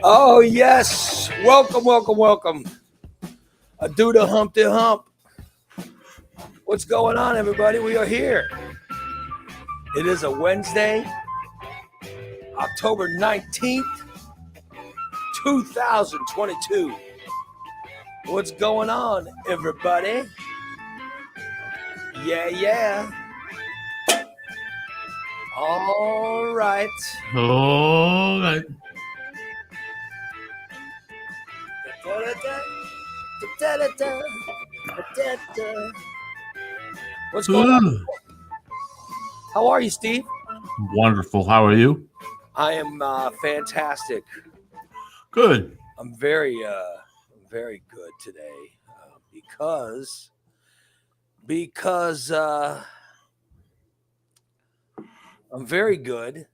Oh, yes. Welcome, welcome, welcome. Do the Humpty Hump. What's going on, everybody? We are here. It is a Wednesday, October 19th, 2022. What's going on, everybody? Yeah. All right. All right. What's going on? How are you, Steve? Wonderful. How are you? I am fantastic. Good. I'm very good today because I'm very good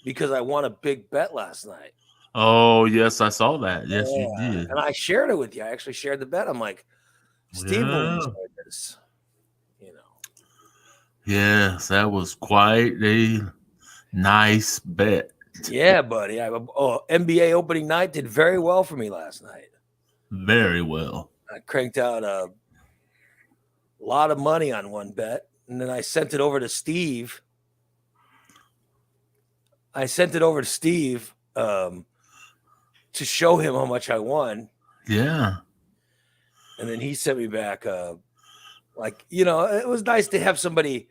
because I won a big bet last night. Oh, yes, I saw that. Yes, you did. And I shared it with you. I actually shared the bet. I'm like, Steve will enjoy this. You know. Yes, that was quite a nice bet. Yeah, buddy. NBA opening night did very well for me last night. Very well. I cranked out a lot of money on one bet, and then I sent it over to Steve. To show him how much I won. Yeah. And then he sent me back, it was nice to have somebody,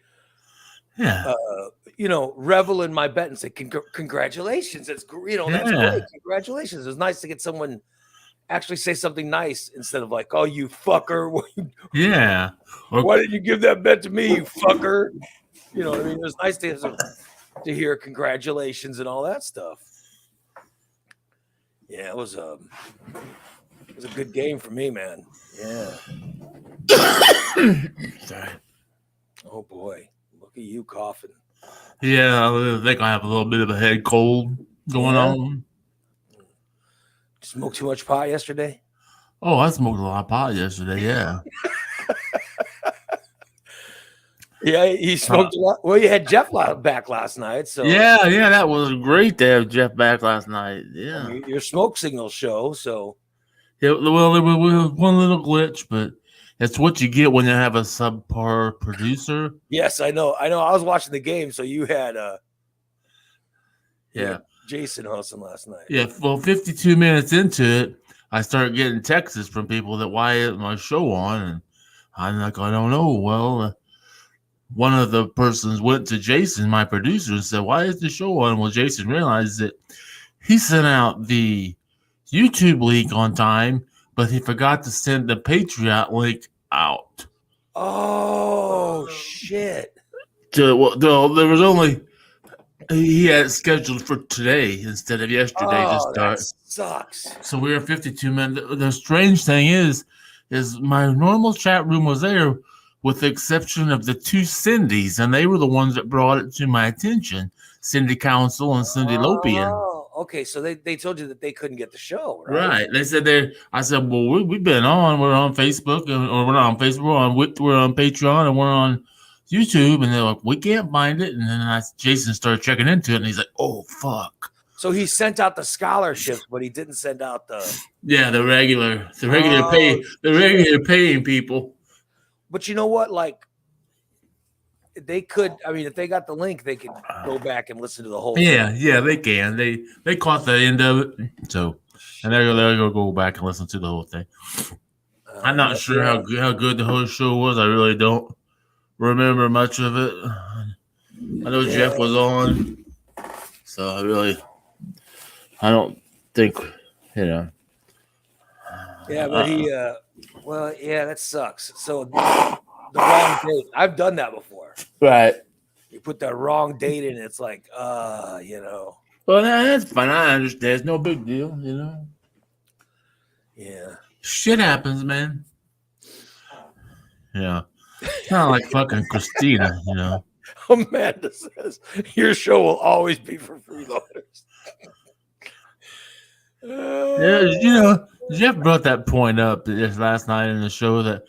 revel in my bet and say, congratulations. That's great. That's great. Congratulations. It was nice to get someone actually say something nice instead of like, oh, you fucker. Yeah. Why didn't you give that bet to me, you fucker? You know what I mean? It was nice to hear congratulations and all that stuff. Yeah, it was a good game for me, man. Yeah. Sorry. Oh boy, look at you coughing. Yeah, I think I have a little bit of a head cold going on. Smoked too much pot yesterday? Oh, I smoked a lot of pot yesterday. Yeah. Yeah, you smoked a lot. Well, you had Jeff back last night, so yeah, that was great to have Jeff back last night. Yeah, your smoke signal show. So, well, there was one little glitch, but it's what you get when you have a subpar producer. Yes, I know. I was watching the game, so you had Jason hosting last night. Yeah, well, 52 minutes into it, I started getting texts from people that why isn't my show on, and I'm like, I don't know. Well. One of the persons went to Jason, my producer, and said, why is the show on? Well, Jason realized that he sent out the YouTube link on time, but he forgot to send the Patreon link out. Oh, shit. There was only, he had it scheduled for today instead of yesterday to start. That sucks. So we were 52 minutes. The strange thing is my normal chat room was there, with the exception of the two Cindys, and they were the ones that brought it to my attention, Cindy Council and Cindy Lopian. Oh, okay. So they told you that they couldn't get the show, right? Right. They said I said, well, we've been on. We're on Facebook, or we're not on Facebook. We're on Patreon, and we're on YouTube. And they're like, we can't find it. And then Jason started checking into it, and he's like, oh, fuck. So he sent out the scholarships, but he didn't send out the regular paying people. But you know what? Like, they could. I mean, if they got the link, they could go back and listen to the whole thing. Yeah, they can. They caught the end of it. So, and they're gonna go back and listen to the whole thing. I'm not sure how good the whole show was. I really don't remember much of it. I know Jeff was on, so I don't think, Yeah, but he. Well, yeah, that sucks. So the wrong date. I've done that before. Right. You put that wrong date in, it's like, Well, that's fine. I understand. It's no big deal, Yeah. Shit happens, man. Yeah. It's not like fucking Christina, Amanda says, your show will always be for freeloaders. Yeah, Jeff brought that point up just last night in the show that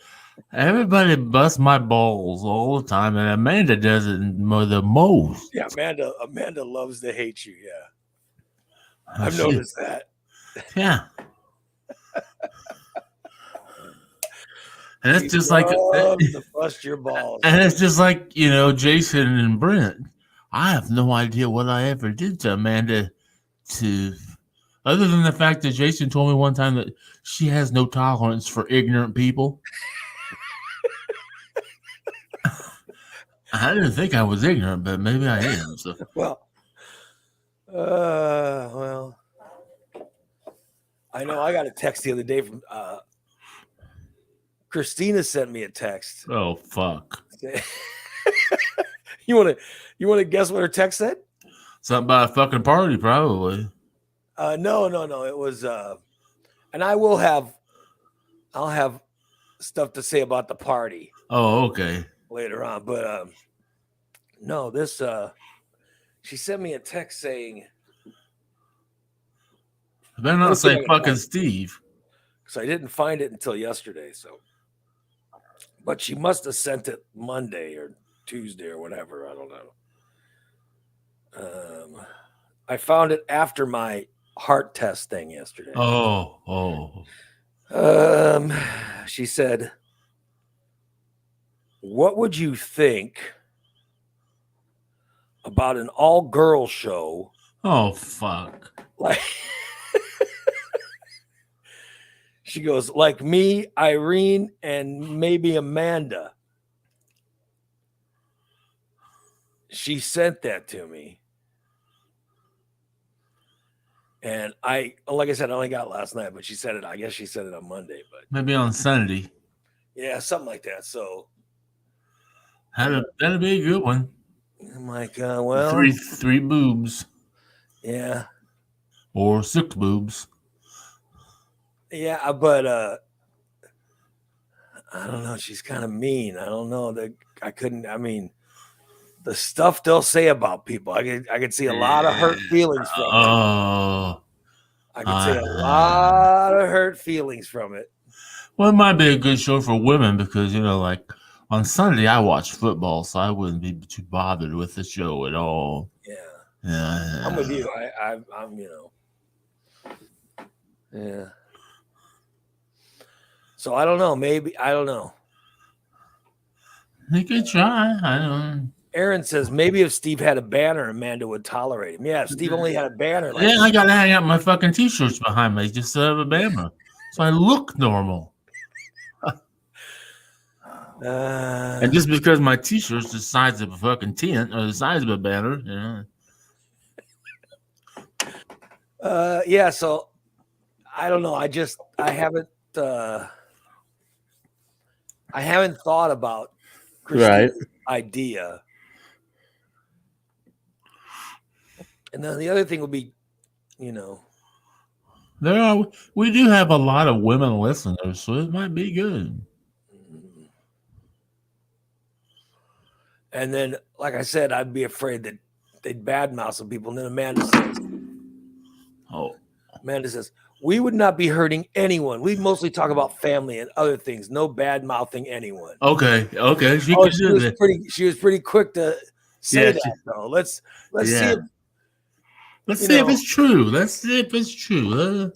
everybody busts my balls all the time, and Amanda does it the most. Yeah, Amanda loves to hate you. Yeah. I've She- noticed that. Yeah. And She it's just like, loves to bust your balls. and it's just like, Jason and Brent. I have no idea what I ever did to Amanda to, other than the fact that Jason told me one time that she has no tolerance for ignorant people. I didn't think I was ignorant, but maybe I am. So Well, I know I got a text the other day from Christina sent me a text. oh fuck. You want to guess what her text said? Something about a fucking party, probably. No. It was and I'll have stuff to say about the party Oh, okay. later on, but no, this she sent me a text saying, I better not Let's see if I say can fucking find it. Steve. because I didn't find it until yesterday, so but she must have sent it Monday or Tuesday or whatever. I don't know. I found it after my heart test thing yesterday. Oh. She said, "What would you think about an all-girl show?" Oh, fuck. Like, she goes, like me, Irene, and maybe Amanda. She sent that to me. And like I said, I only got it last night, but she said it, I guess she said it on Monday, but Maybe on Sunday. yeah, something like that. So That'd be a good one. I'm like, well, Three boobs. yeah. Or 6 boobs. Yeah, but I don't know. She's kind of mean. I don't know that I mean, the stuff they'll say about people, I could see a lot of hurt feelings from it. Oh. I could see a lot of hurt feelings from it. Well, it might be a good show for women because, like on Sunday I watch football, so I wouldn't be too bothered with the show at all. Yeah. I'm with you. I'm, yeah. So I don't know. Maybe, I don't know. You could try. I don't. Aaron says maybe if Steve had a banner, Amanda would tolerate him. Yeah, if Steve only had a banner. Like, Yeah, I gotta hang out my fucking t-shirts behind me just to have a banner, so I look normal. And just because my t-shirt's the size of a fucking tent or the size of a banner, yeah. So I don't know. I haven't thought about Christina's idea. And then the other thing would be, we do have a lot of women listeners, so it might be good. And then, like I said, I'd be afraid that they'd badmouth some people. And then Amanda says, we would not be hurting anyone. We mostly talk about family and other things. No bad mouthing anyone. Okay. She was pretty quick to say that though. Let's see. Let's see if it's true.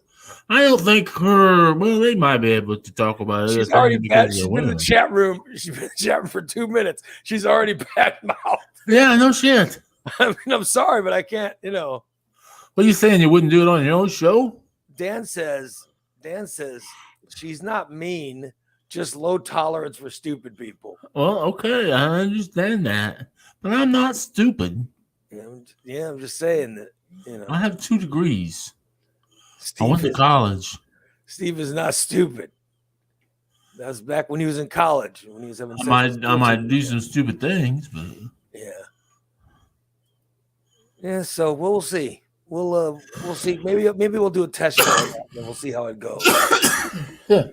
I don't think they might be able to talk about it. She's already bad. She's been in the chat room. She's been chatting for 2 minutes. She's already bad mouthed. Yeah, no shit. I mean, I'm sorry, but I can't, What are you saying? You wouldn't do it on your own show? Dan says she's not mean, just low tolerance for stupid people. Well, okay, I understand that. But I'm not stupid. Yeah, I'm just saying that, I have 2 degrees. Steve I went to college. Steve is not stupid. That's back when he was in college. When he was having I might do some stupid things, but yeah. So we'll see. We'll see. Maybe we'll do a test show on that, and we'll see how it goes. Yeah.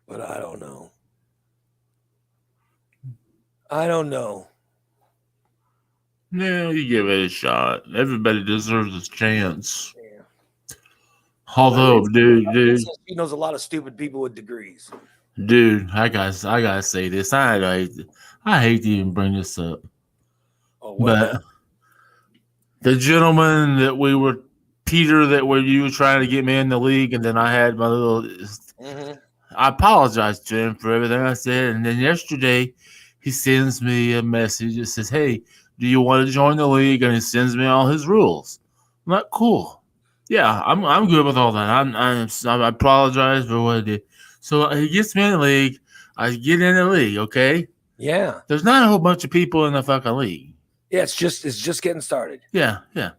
But I don't know. No, you give it a shot. Everybody deserves a chance. Yeah. Although, dude, he knows a lot of stupid people with degrees. Dude, I gotta say this. I hate to even bring this up. Oh, well. the gentleman that we were, Peter, that you were trying to get me in the league, and then I had my little. Mm-hmm. I apologized to him for everything I said, and then yesterday he sends me a message that says, "Hey, do you want to join the league?" And he sends me all his rules. I'm like, cool. Yeah, I'm good with all that. I apologize for what I did. So he gets me in the league. I get in the league. Okay. Yeah. There's not a whole bunch of people in the fucking league. Yeah, it's just getting started. Yeah, yeah.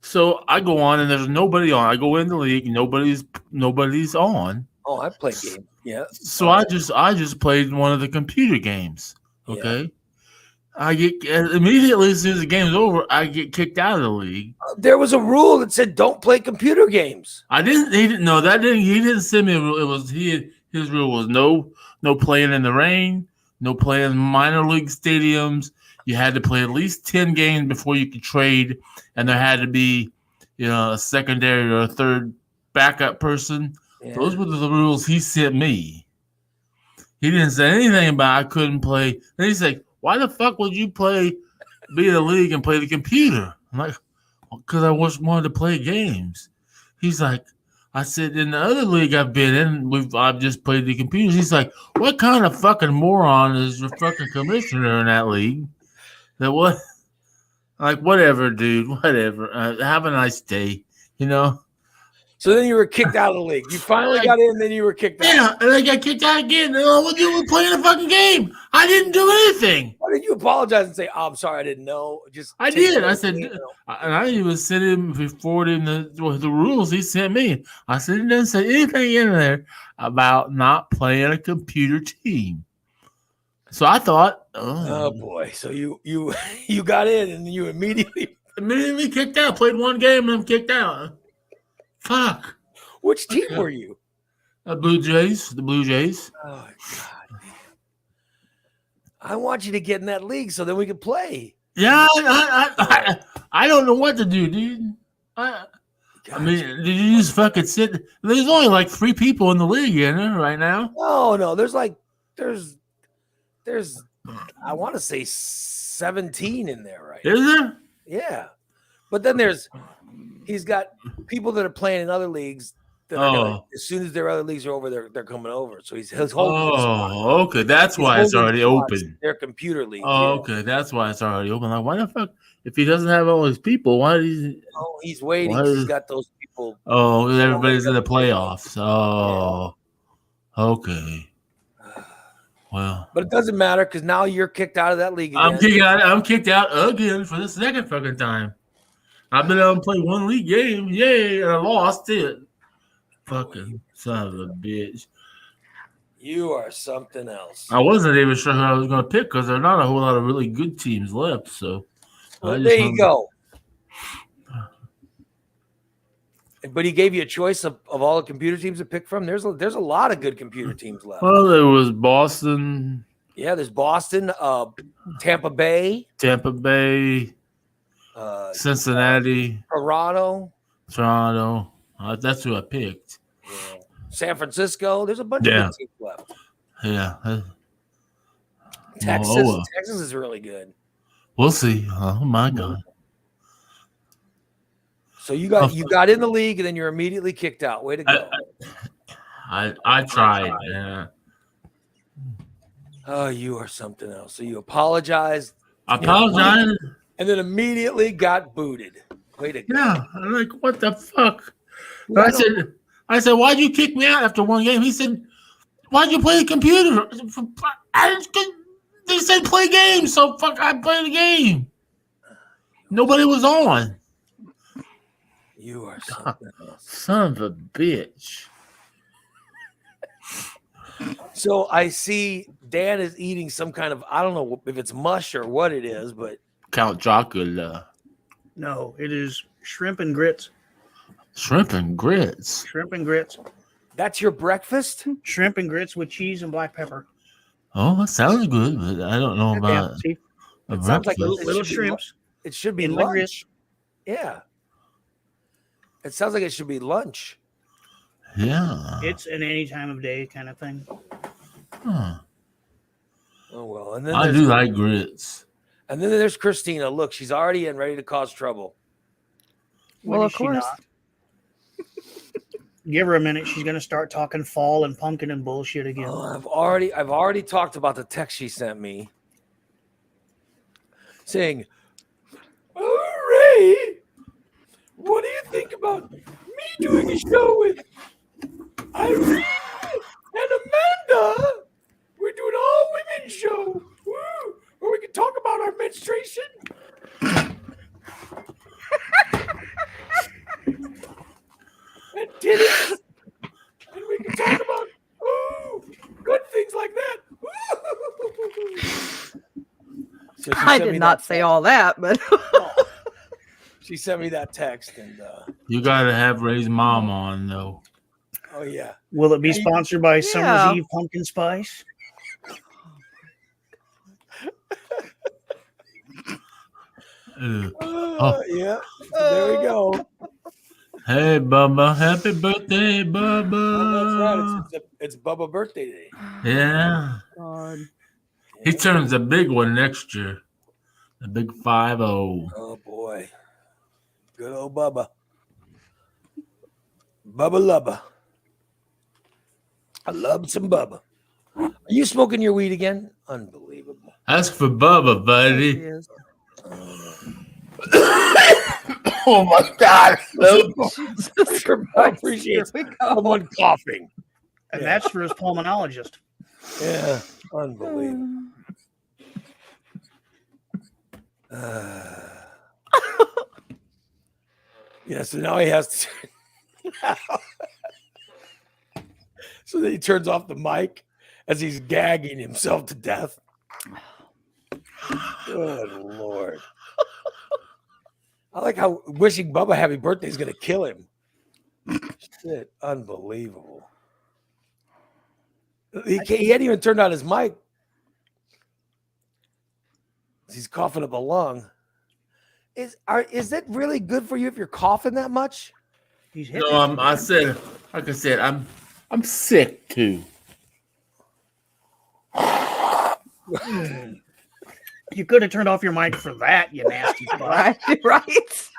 So I go on and there's nobody on. I go in the league, nobody's on. Oh, I play game. Yeah. So I just played one of the computer games. Okay. Yeah. I get immediately as soon as the game's over, I get kicked out of the league. There was a rule that said don't play computer games. He didn't send me a rule. It was his rule was no playing in the rain, no playing minor league stadiums. You had to play at least 10 games before you could trade, and there had to be, a secondary or a third backup person. Yeah. Those were the rules he sent me. He didn't say anything about I couldn't play. Then he's like, "Why the fuck would you be in the league and play the computer?" I'm like, "Because I just wanted to play games." He's like, I said, "In the other league I've been in, I've just played the computers." He's like, "What kind of fucking moron is your fucking commissioner in that league?" That what? Like, whatever, dude. Whatever. Have a nice day. So then you were kicked out of the league. You finally got in, then you were kicked out. Yeah, and I got kicked out again. You were playing a fucking game. I didn't do anything. Why did you apologize and say, "Oh, I'm sorry, I didn't know"? I did. I said, and I even sent him forward him the rules he sent me. I said, it doesn't say anything in there about not playing a computer team. So I thought, oh boy. So you got in and you immediately kicked out. Played one game and I'm kicked out. Fuck. Which team were you? The Blue Jays. Oh God. I want you to get in that league so then we can play. Yeah, I don't know what to do, dude. I mean, did you just fucking sit? There's only like 3 people in the league in there right now. No, there's I want to say 17 in there, right? Is there? Yeah, but then he's got people that are playing in other leagues. That are as soon as their other leagues are over, they're coming over. So his whole okay, that's why it's already open. Their computer league. Okay, that's why it's already open. Like, why the fuck? If he doesn't have all his people, why is he? Oh, he's waiting. He's got those people. Oh, everybody's in the playoffs. Oh, okay. Well, but it doesn't matter because now you're kicked out of that league again. I'm kicked out again for the second fucking time. I've been able to play one league game, yay, and I lost it. Fucking son of a bitch. You are something else. I wasn't even sure who I was going to pick because there's not a whole lot of really good teams left. So there you go. But he gave you a choice of all the computer teams to pick from. There's a lot of good computer teams left. Well, there was Boston. Yeah, there's Boston, Tampa Bay, Cincinnati, Toronto. That's who I picked. Yeah. San Francisco. There's a bunch of good teams left. Yeah. Texas is really good. We'll see. Oh my God. So you got in the league and then you're immediately kicked out. Way to go. I tried. Yeah. Oh, you are something else. So you apologized. And then immediately got booted. Way to go. Yeah. I'm like, what the fuck? I said, why'd you kick me out after one game? He said, why'd you play the computer? They said play games, so fuck, I played the game. Nobody was on. You are something else. Son of a bitch. So I see Dan is eating some kind of, I don't know if it's mush or what it is, but Count Chocula. No, it is shrimp and grits. Shrimp and grits. Shrimp and grits. That's your breakfast? Shrimp and grits with cheese and black pepper. Oh, that sounds good, but I don't know about it sounds like little shrimps. It should be lunch. Yeah. It sounds like it should be lunch. Yeah. It's an any time of day kind of thing. Huh. Oh, well. And then I do like grits. And then there's Christina. Look, she's already in, ready to cause trouble. Well, When of is she course. not? Give her a minute. She's gonna start talking fall and pumpkin and bullshit again. Oh, I've already talked about the text she sent me saying, "Oh, Ray, what do you think about me doing a show with Irene and Amanda? We're doing an all women show. Woo! Where we can talk about our menstruation." And titties. And we can talk about good things like that. So she I sent me did not that say text. all that, but She sent me that text, and You gotta have Ray's mom on though. oh yeah, Will it be sponsored by Summer's Yeah. Eve Pumpkin Spice? yeah. So there we go. Hey, Bubba, happy birthday, Bubba. Oh, that's right. It's Bubba's birthday today. Yeah. God. He turns a big one next year. The big 5-0. Oh boy, good old Bubba. Bubba Lubba. I love some Bubba. Are you smoking your weed again? Unbelievable. Ask for Bubba, buddy. Yes. Oh my God. I appreciate Here we go. someone coughing. And Yeah. that's for his pulmonologist. Yeah, unbelievable. Yeah, so now he has to. So then he turns off the mic as he's gagging himself to death. Good Lord. I like how wishing Bubba happy birthday is going to kill him. Shit, unbelievable. He hadn't even turned on his mic. He's coughing up a lung. Is that really good for you if you're coughing that much? He's hitting. No, like I said, I'm sick too. You could have turned off your mic for that, you nasty fuck. Right, right.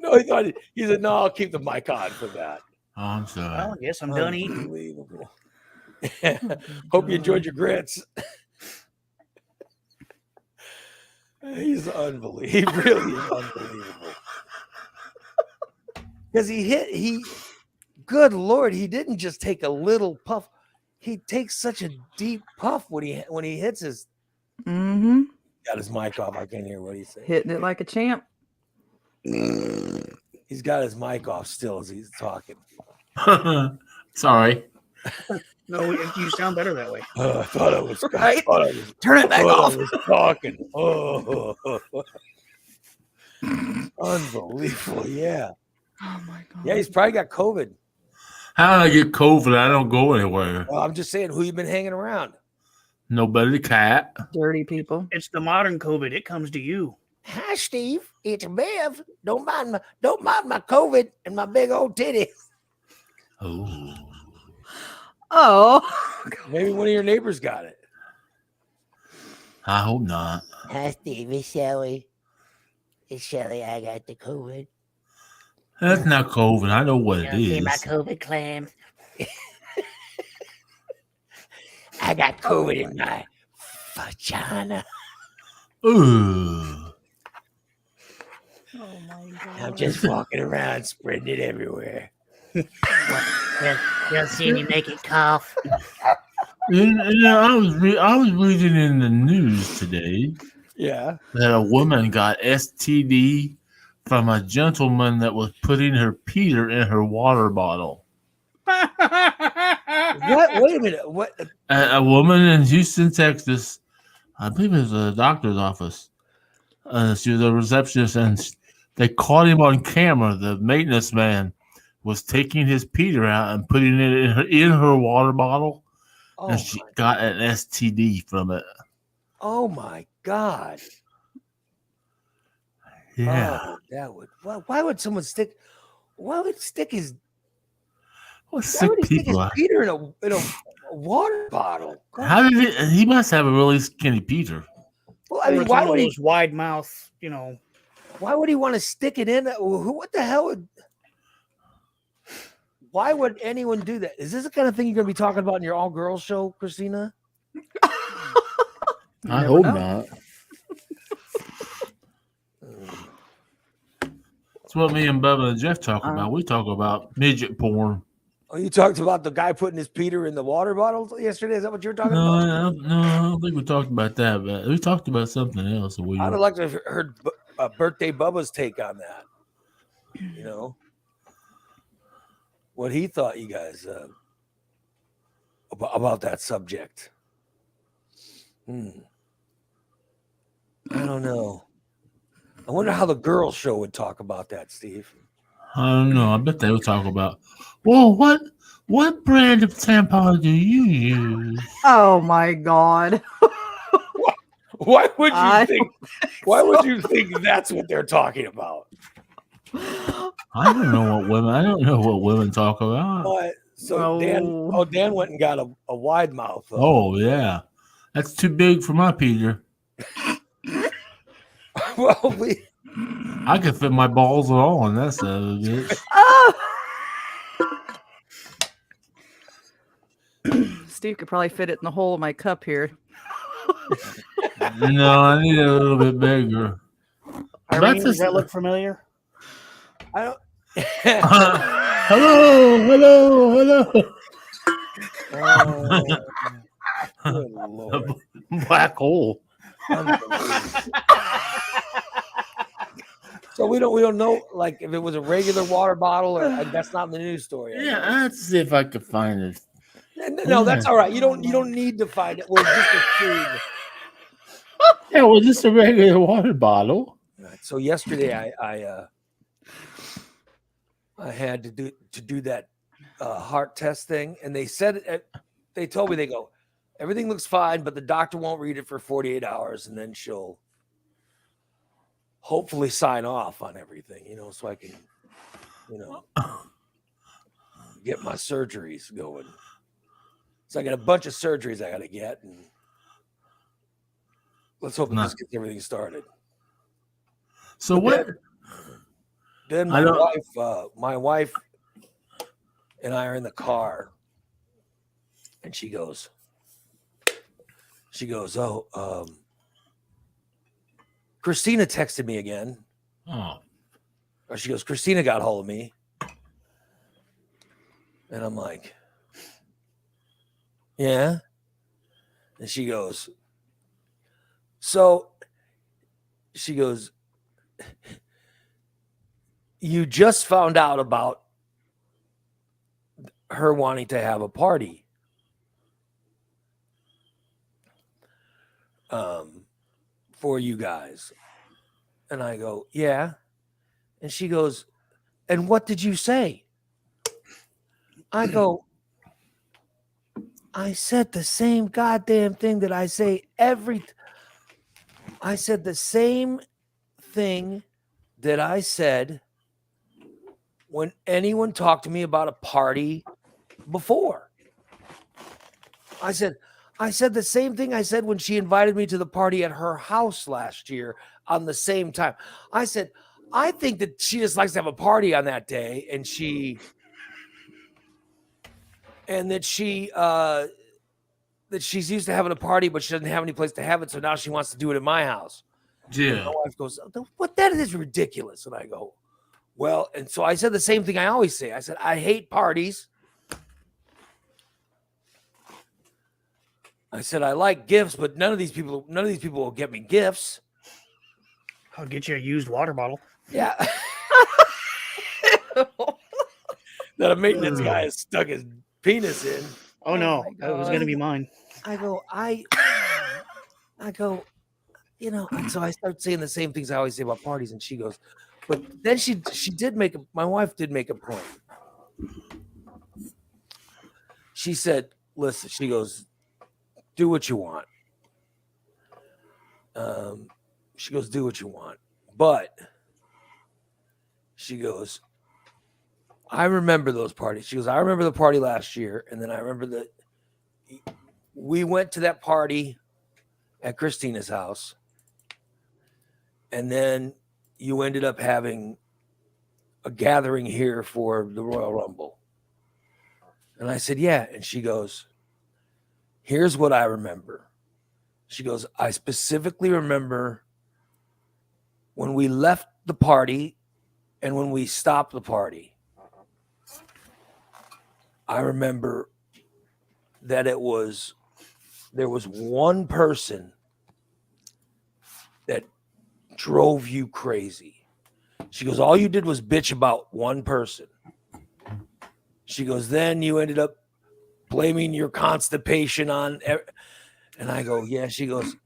No, he said, no, I'll keep the mic on for that. Oh, I'm sorry. Well, I guess I'm done eating. Unbelievable. Hope you enjoyed your grits. He's unbelievable. He really is unbelievable. Because good Lord, he didn't just take a little puff. He takes such a deep puff when he hits his. Mm-hmm. Got his mic off. I can't hear what he's saying. Hitting it like a champ. He's got his mic off still as he's talking. Sorry. No, you sound better that way. I thought I was Right? I was, Turn it back off. I was talking. Oh. Unbelievable. Yeah. Oh my God. Yeah, he's probably got COVID. How did I get COVID? I don't go anywhere. Well, I'm just saying, who you been hanging around? Nobody, cat. Dirty people. It's the modern COVID. It comes to you. Hi, Steve. It's Bev. Don't mind my COVID and my big old titty. Oh. Oh. Maybe one of your neighbors got it. I hope not. Hi, Steve. It's Shelly. It's Shelly. I got the COVID. That's not COVID. I know what it You see my is. COVID clams? I got COVID in my vagina. Ooh. Oh my God. I'm just walking around spreading it everywhere. You'll see me make it cough. I was reading in the news today Yeah. that a woman got STD from a gentleman that was putting her Peter in her water bottle. What? Wait a minute. What? A woman in Houston, Texas, I believe it was a doctor's office. She was a receptionist, and they caught him on camera. The maintenance man was taking his Peter out and putting it in her water bottle, Oh, and she got an STD from it. oh my God. Yeah. Oh, that would. Why would someone stick? Why would he stick his? What Why sick would he stick his people are. Peter in a water bottle? God. How did he must have a really skinny Peter. Well, I mean, It's why one of would he? those wide mouth, you know, Why would he want to stick it in? What the hell would? Why would anyone do that? Is this the kind of thing you're going to be talking about in your all-girls show, Christina? I never hope know. not. That's what me and Bubba and Jeff talk about. We talk about midget porn. Oh, you talked about the guy putting his Peter in the water bottle yesterday? Is that what you were talking No, about? I don't think we talked about that, but we talked about something else. I'd have liked to have heard Birthday Bubba's take on that. You know, what he thought, you guys, about that subject. I don't know. I wonder how the girls' show would talk about that, Steve. I don't know. I bet they would talk about, well, what brand of tampon do you use? Oh my God. Why would you think? Why would you think that's what they're talking about? I don't know what women talk about. So Dan went and got a wide mouth. Oh yeah, that's too big for my Peter. Well, I could fit my balls at all in that son of a bitch. Steve could probably fit it in the hole of my cup here. No, I need it a little bit bigger. Irene, does that look familiar? I don't. Hello. Good Lord. Black hole. So we don't know, like, if it was a regular water bottle or that's not in the news story. Yeah, let's see if I could find it. No, that's all right. You don't need to find it. We're just assume. Yeah, well, just a regular water bottle. Right. So yesterday I had to do that heart test thing, and they said they told me, they go, everything looks fine, but the doctor won't read it for 48 hours, and then she'll hopefully sign off on everything, so I can, get my surgeries going. So I got a bunch of surgeries I got to get, and let's hope this gets everything started. So what? Then my wife and I are in the car, and she goes, oh, Christina texted me again. Oh. Or she goes, Christina got hold of me. And I'm like, yeah. And she goes, you just found out about her wanting to have a party. For you guys. And I go, yeah. And she goes, and what did you say? I go, I said the same goddamn thing that I say I said the same thing that I said when anyone talked to me about a party before. I said the same thing I said when she invited me to the party at her house last year on the same time. I said, I think that she just likes to have a party on that day, and that she's used to having a party, but she doesn't have any place to have it, so now she wants to do it at my house. Yeah. And my wife goes, what? That is ridiculous. And I go, well, and so I said the same thing I always say. I said, I hate parties. I said, I like gifts, but none of these people will get me gifts. I'll get you a used water bottle. Yeah. That a maintenance guy has stuck his penis in. Oh no, that was gonna be mine. I go, and so I start saying the same things I always say about parties, and she goes, but then my wife did make a point. She said, listen, she goes, do what you want. She goes, do what you want. But she goes, I remember those parties. She goes, I remember the party last year. And then I remember that we went to that party at Christina's house. And then you ended up having a gathering here for the Royal Rumble. And I said, yeah. And she goes, here's what I remember. She goes, I specifically remember when we left the party and when we stopped the party. I remember that there was one person that drove you crazy. She goes, all you did was bitch about one person. She goes, then you ended up blaming your constipation on, and I go, yeah. She goes,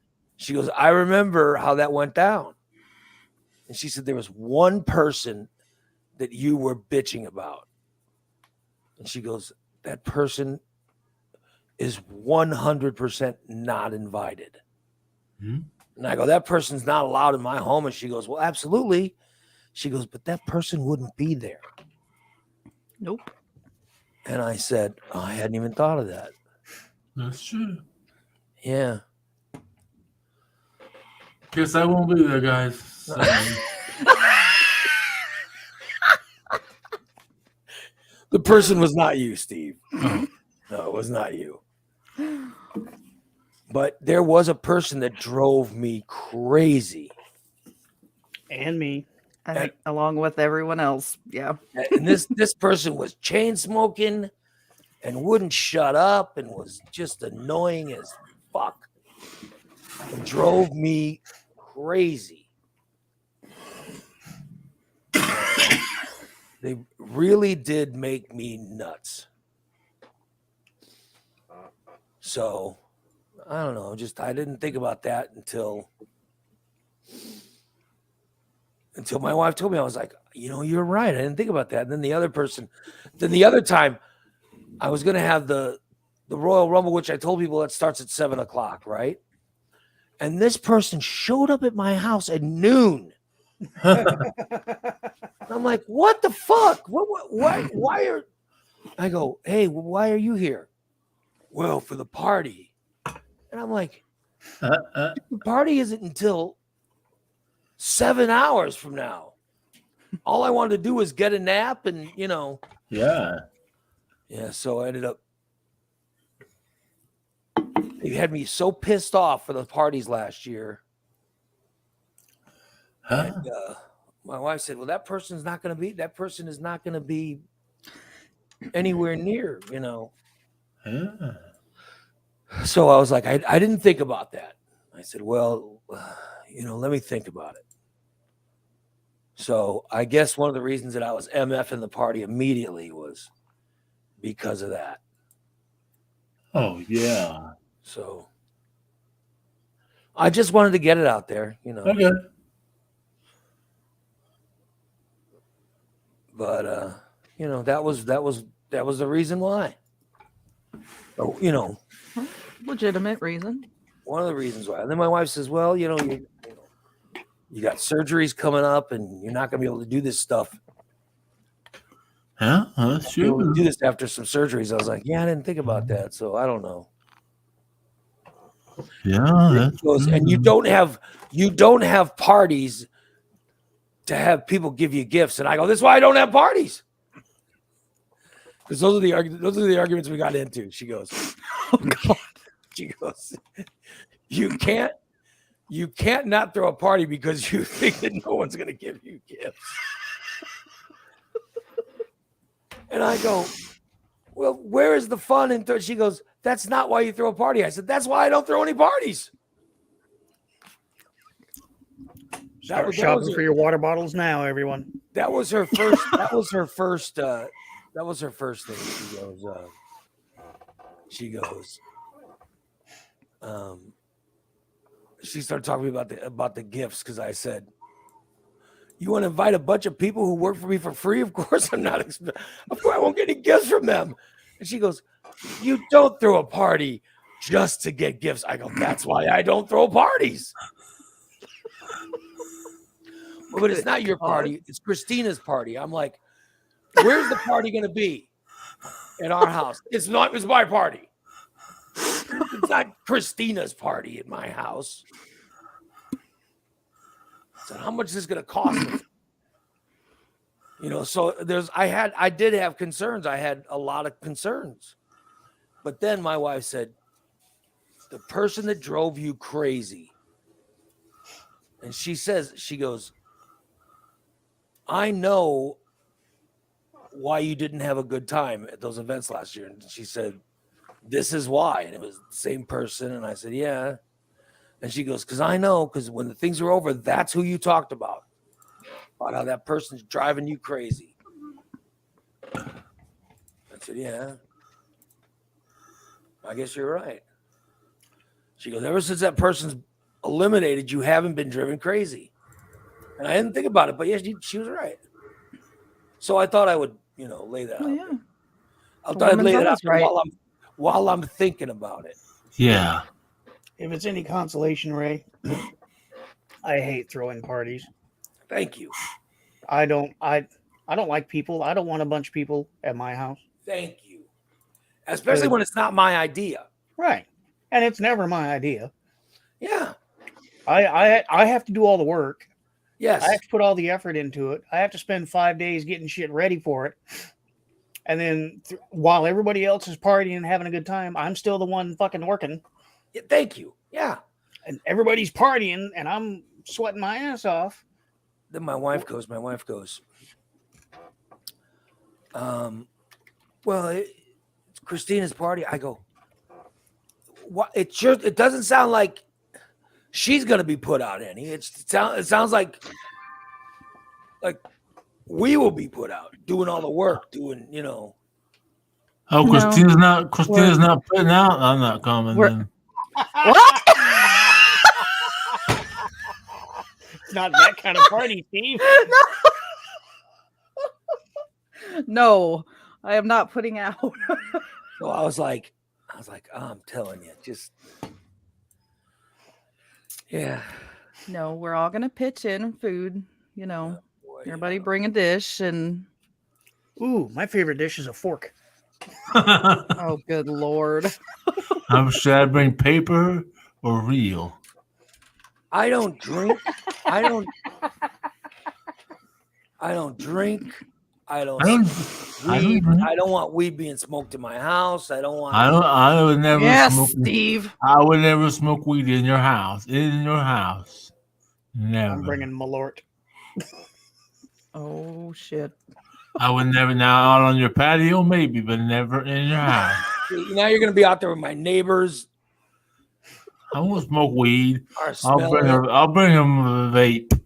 I remember how that went down. And she said there was one person that you were bitching about. And she goes, that person is 100% not invited. Hmm? And I go, that person's not allowed in my home. And she goes, well, absolutely. She goes, but that person wouldn't be there. Nope. And I said, oh, I hadn't even thought of that. That's true. Yeah. Guess I won't be there, guys. Sorry. The person was not you, Steve. No, it was not you. But there was a person that drove me crazy. And me. I think along with everyone else. Yeah. And this person was chain smoking and wouldn't shut up and was just annoying as fuck. And drove me crazy. They really did make me nuts. So, I don't know. I didn't think about that until my wife told me. I was like, you're right. I didn't think about that. And then the other time, I was going to have the Royal Rumble, which I told people that starts at 7:00, right? And this person showed up at my house at noon. I'm like, what the fuck? Why are... I go, hey, why are you here? Well, for the party. And I'm like, the party isn't until 7 hours from now. All I wanted to do was get a nap and, Yeah. Yeah, so I ended up... They had me so pissed off for the parties last year. Huh? And, my wife said, well, that person is not going to be anywhere near, Yeah. So I was like, I didn't think about that. I said, well, let me think about it. So I guess one of the reasons that I was MF in the party immediately was because of that. Oh, yeah. So I just wanted to get it out there, Okay. But that was the reason why. So, Legitimate reason. one of the reasons why. And then my wife says, well, you got surgeries coming up and you're not going to be able to do this stuff. Yeah, that's You're able to true. do this after some surgeries. I was like, yeah, I didn't think about that. So I don't know. Yeah, that's Goes, true. and you don't have parties to have people give you gifts. And I go, this is why I don't have parties. Because those are the arguments we got into. She goes, oh God. She goes, you can't not throw a party because you think that no one's going to give you gifts. And I go, well, where is the fun? And she goes, that's not why you throw a party. I said, that's why I don't throw any parties. Start shopping for your water bottles now, everyone. That was her first. That was her first thing. She goes. She started talking about the gifts because I said, "You want to invite a bunch of people who work for me for free? Of course I'm not. Of course I won't get any gifts from them." And she goes, "You don't throw a party just to get gifts." I go, "That's why I don't throw parties." But it's not your party. It's Christina's party. I'm like, where's the party going to be? At our house. It's not. It's my party. It's not Christina's party at my house. said, how much is this going to cost me? You know, so I did have concerns. I had a lot of concerns. But then my wife said, the person that drove you crazy. And she goes, I know why you didn't have a good time at those events last year. And she said, this is why. And it was the same person. And I said, yeah. And she goes, because I know, because when the things are over, that's who you talked about how that person's driving you crazy. I said, yeah, I guess you're right. She goes, ever since that person's eliminated, you haven't been driven crazy. And I didn't think about it, but yeah, she was right. So I thought I would, lay that out. Yeah. I thought I'd lay it out right. while I'm thinking about it. Yeah. If it's any consolation, Ray, I hate throwing parties. Thank you. I don't like people. I don't want a bunch of people at my house. Thank you. Especially when it's not my idea. Right. And it's never my idea. Yeah. I have to do all the work. Yes. I have to put all the effort into it. I have to spend 5 days getting shit ready for it. And then while everybody else is partying and having a good time, I'm still the one fucking working. Yeah, thank you. Yeah. And everybody's partying and I'm sweating my ass off. Then my wife goes, well, it's Christina's party. I go, what? It doesn't sound like she's going to be put out any. It sounds like we will be put out doing all the work, doing. Oh, Christina's not putting out. I'm not coming. Then. What? It's not that kind of party, Steve. No, I am not putting out. So I was like, I'm telling you, just yeah. No, we're all gonna pitch in food. Boy, Everybody bring a dish and. Ooh, my favorite dish is a fork. Oh, good Lord. Should I bring paper or real? I don't drink. I don't drink. I don't want weed being smoked in my house. I would never Yes, smoke. Steve. I would never smoke weed in your house. Never. I'm bringing Malort. Oh shit. I would never. Now out on your patio, maybe, but never in your house. Now you're gonna be out there with my neighbors. I won't smoke weed. I'll bring him a vape,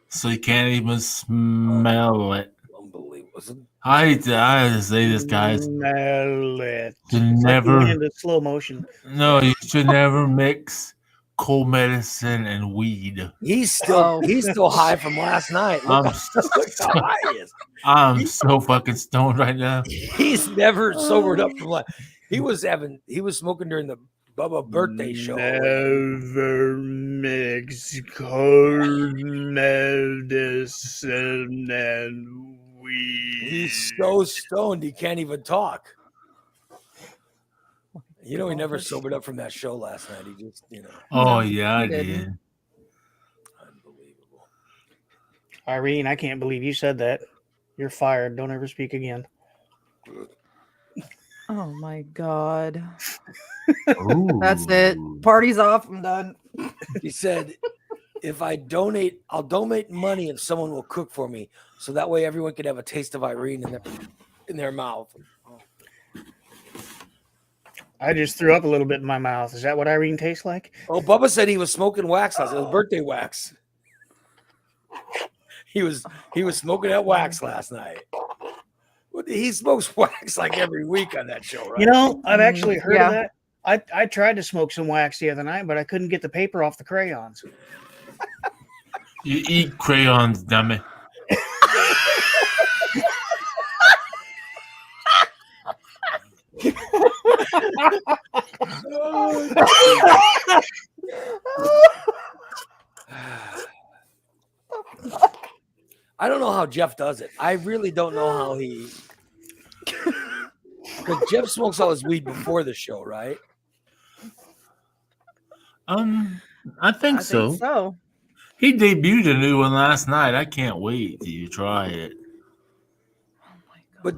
so he can't even smell it. Unbelievable. I hate to say this, guys. Smell it. Never like into slow motion. No, you should never mix cold medicine and weed. He's still high from last night. Look how high he is. I'm so fucking stoned right now. He's never sobered up from last. He was smoking during the Bubba birthday show. Never mix cold medicine and weed. He's so stoned he can't even talk. He never sobered up from that show last night. He just, Oh yeah, I did. Unbelievable. Irene, I can't believe you said that. You're fired. Don't ever speak again. Oh my God. Ooh. That's it. Party's off. I'm done. He said, if I donate, I'll donate money if someone will cook for me. So that way everyone can have a taste of Irene in their mouth. I just threw up a little bit in my mouth. Is that what Irene tastes like? Oh, Bubba said he was smoking wax last night. It was birthday wax. He was smoking that wax last night. He smokes wax like every week on that show, right? I've actually heard of that. I tried to smoke some wax the other night, but I couldn't get the paper off the crayons. You eat crayons, dummy. I don't know how Jeff does it. I really don't know how he. Because Jeff smokes all his weed before the show, right? I think so. He debuted a new one last night. I can't wait till you try it. Oh my god. But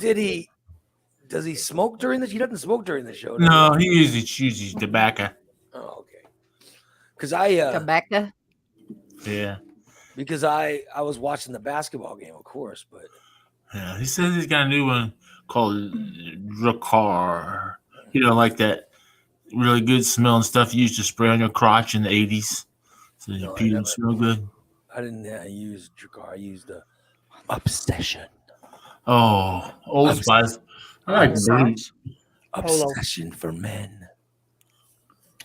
does he smoke during this? He doesn't smoke during the show, does No, he usually chooses tobacco. he? Oh, okay. Because I Tobacco. Yeah. was watching the basketball game, of course, but Yeah. He says he's got a new one called Dracar. You know, like that really good smelling stuff you used to spray on your crotch in the 80s. So your No, I pee never- would smell good. I didn't use Dracar. I used Obsession. Oh, Old I'm- Spice. I like the brute. Socks. Obsession for men.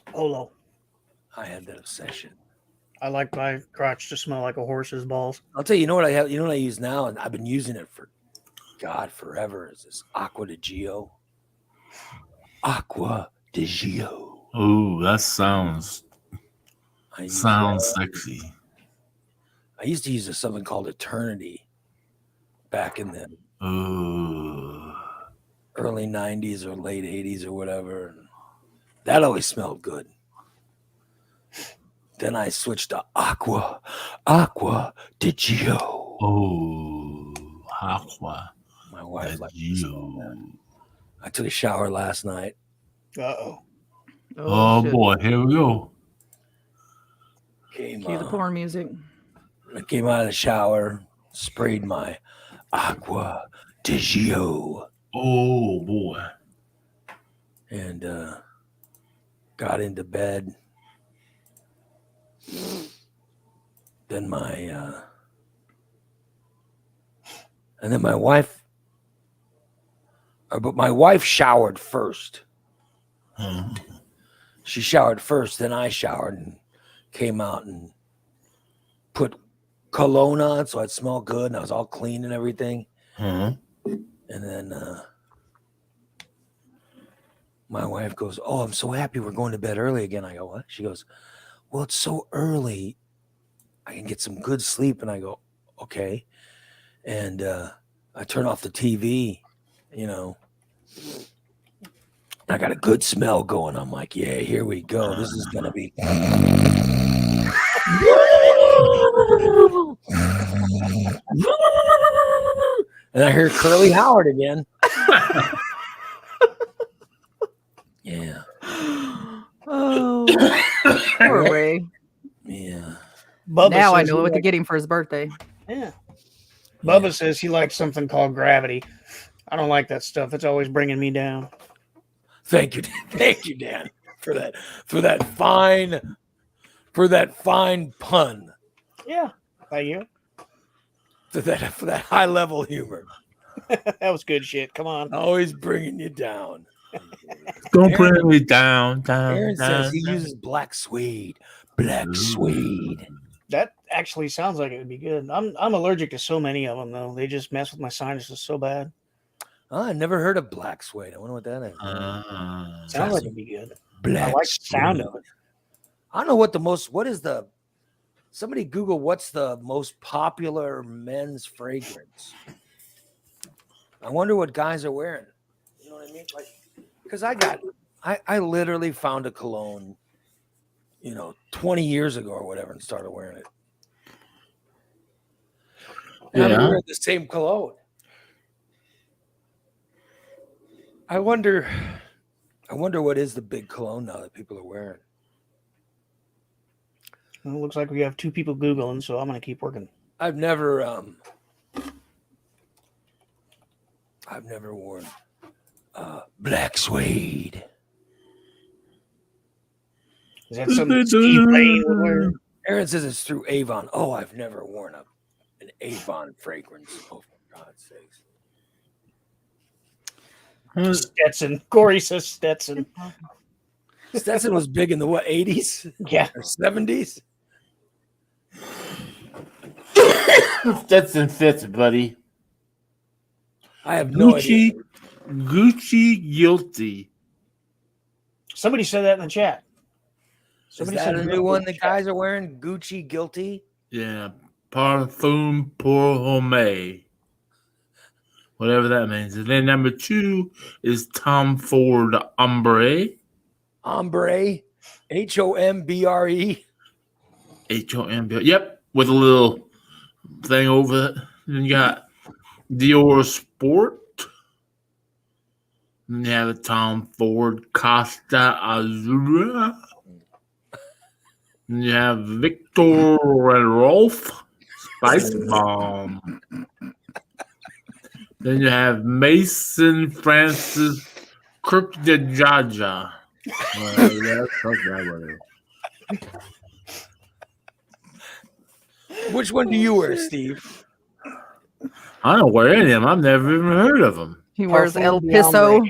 Polo. I had that obsession. I like my crotch to smell like a horse's balls. I'll tell you, you know what I have. You know what I use now, and I've been using it for God forever. Is this Aqua de Gio? Aqua de Gio. Oh, that sounds I use sexy. I used to use something called Eternity back in the Oh. early 90s or late 80s or whatever. And that always smelled good. Then I switched to Aqua de Gio. Oh, Aqua. My wife de liked the smell of that. Gio. I took a shower last night. Uh-oh. Oh, shit. boy, here we go. Cue the porn music. I came out of the shower, sprayed my Aqua de Gio, Oh, boy. and got into bed. Then my wife, but my wife showered first. Hmm. She showered first, then I showered and came out and put cologne on so I'd smell good and I was all clean and everything. Hmm. And then my wife goes, "Oh, I'm so happy we're going to bed early again." I go, "What?" She goes, "Well, it's so early. I can get some good sleep." And I go, "Okay." And I turn off the TV, you know. I got a good smell going. I'm like, "Yeah, here we go. This is going to be." And I hear Curly Howard again. Yeah. Oh, poor Ray. Yeah. Bubba Now I says know he what to likes- get him for his birthday. Yeah. Bubba says he likes something called gravity. I don't like that stuff. It's always bringing me down. Thank you, Dan, for that fine pun, Yeah. Thank you. for that high level humor. That was good shit. Come on. Always bringing you down. Don't bring me down, down, Aaron down. says he uses black suede. Black Ooh. suede. That actually sounds like it would be good. I'm allergic to so many of them though. They just mess with my sinuses so bad. Oh, I never heard of black suede. I wonder what that is. Sounds like it'd be good. Black I like the sound suede. of it. I don't know somebody Google what's the most popular men's fragrance. I wonder what guys are wearing. You know what I mean? Like, because I literally found a cologne, 20 years ago or whatever, and started wearing it. And I'm Yeah. wearing the same cologne. I wonder what is the big cologne now that people are wearing. Well, it looks like we have two people Googling, so I'm gonna keep working. I've never worn black suede. Is that something Steve Lane would wear? Aaron says it's through Avon. Oh, I've never worn an Avon fragrance. Oh, for God's sakes. Stetson. Corey says Stetson. Stetson was big in the 80s Yeah. or 70s? Stetson fits, buddy. I have no idea. Gucci guilty. Somebody said that in the chat. Is Somebody that said a Gucci new one in the the chat. guys are wearing? Gucci guilty? Yeah. Parfum pour homme. Whatever that means. And then number 2 is Tom Ford Ombre. Hombre. HOMBRE. HOMB. Yep. with a little thing over it. Then you got Dior Sport. Then you have a Tom Ford Costa Azura. Then you have Victor and Rolf Spice Bomb. Then you have Mason Francis Kryptojaja. Which one do you wear, Steve? I don't wear any of them. I've never even heard of them. He wears Parfum El de Piso.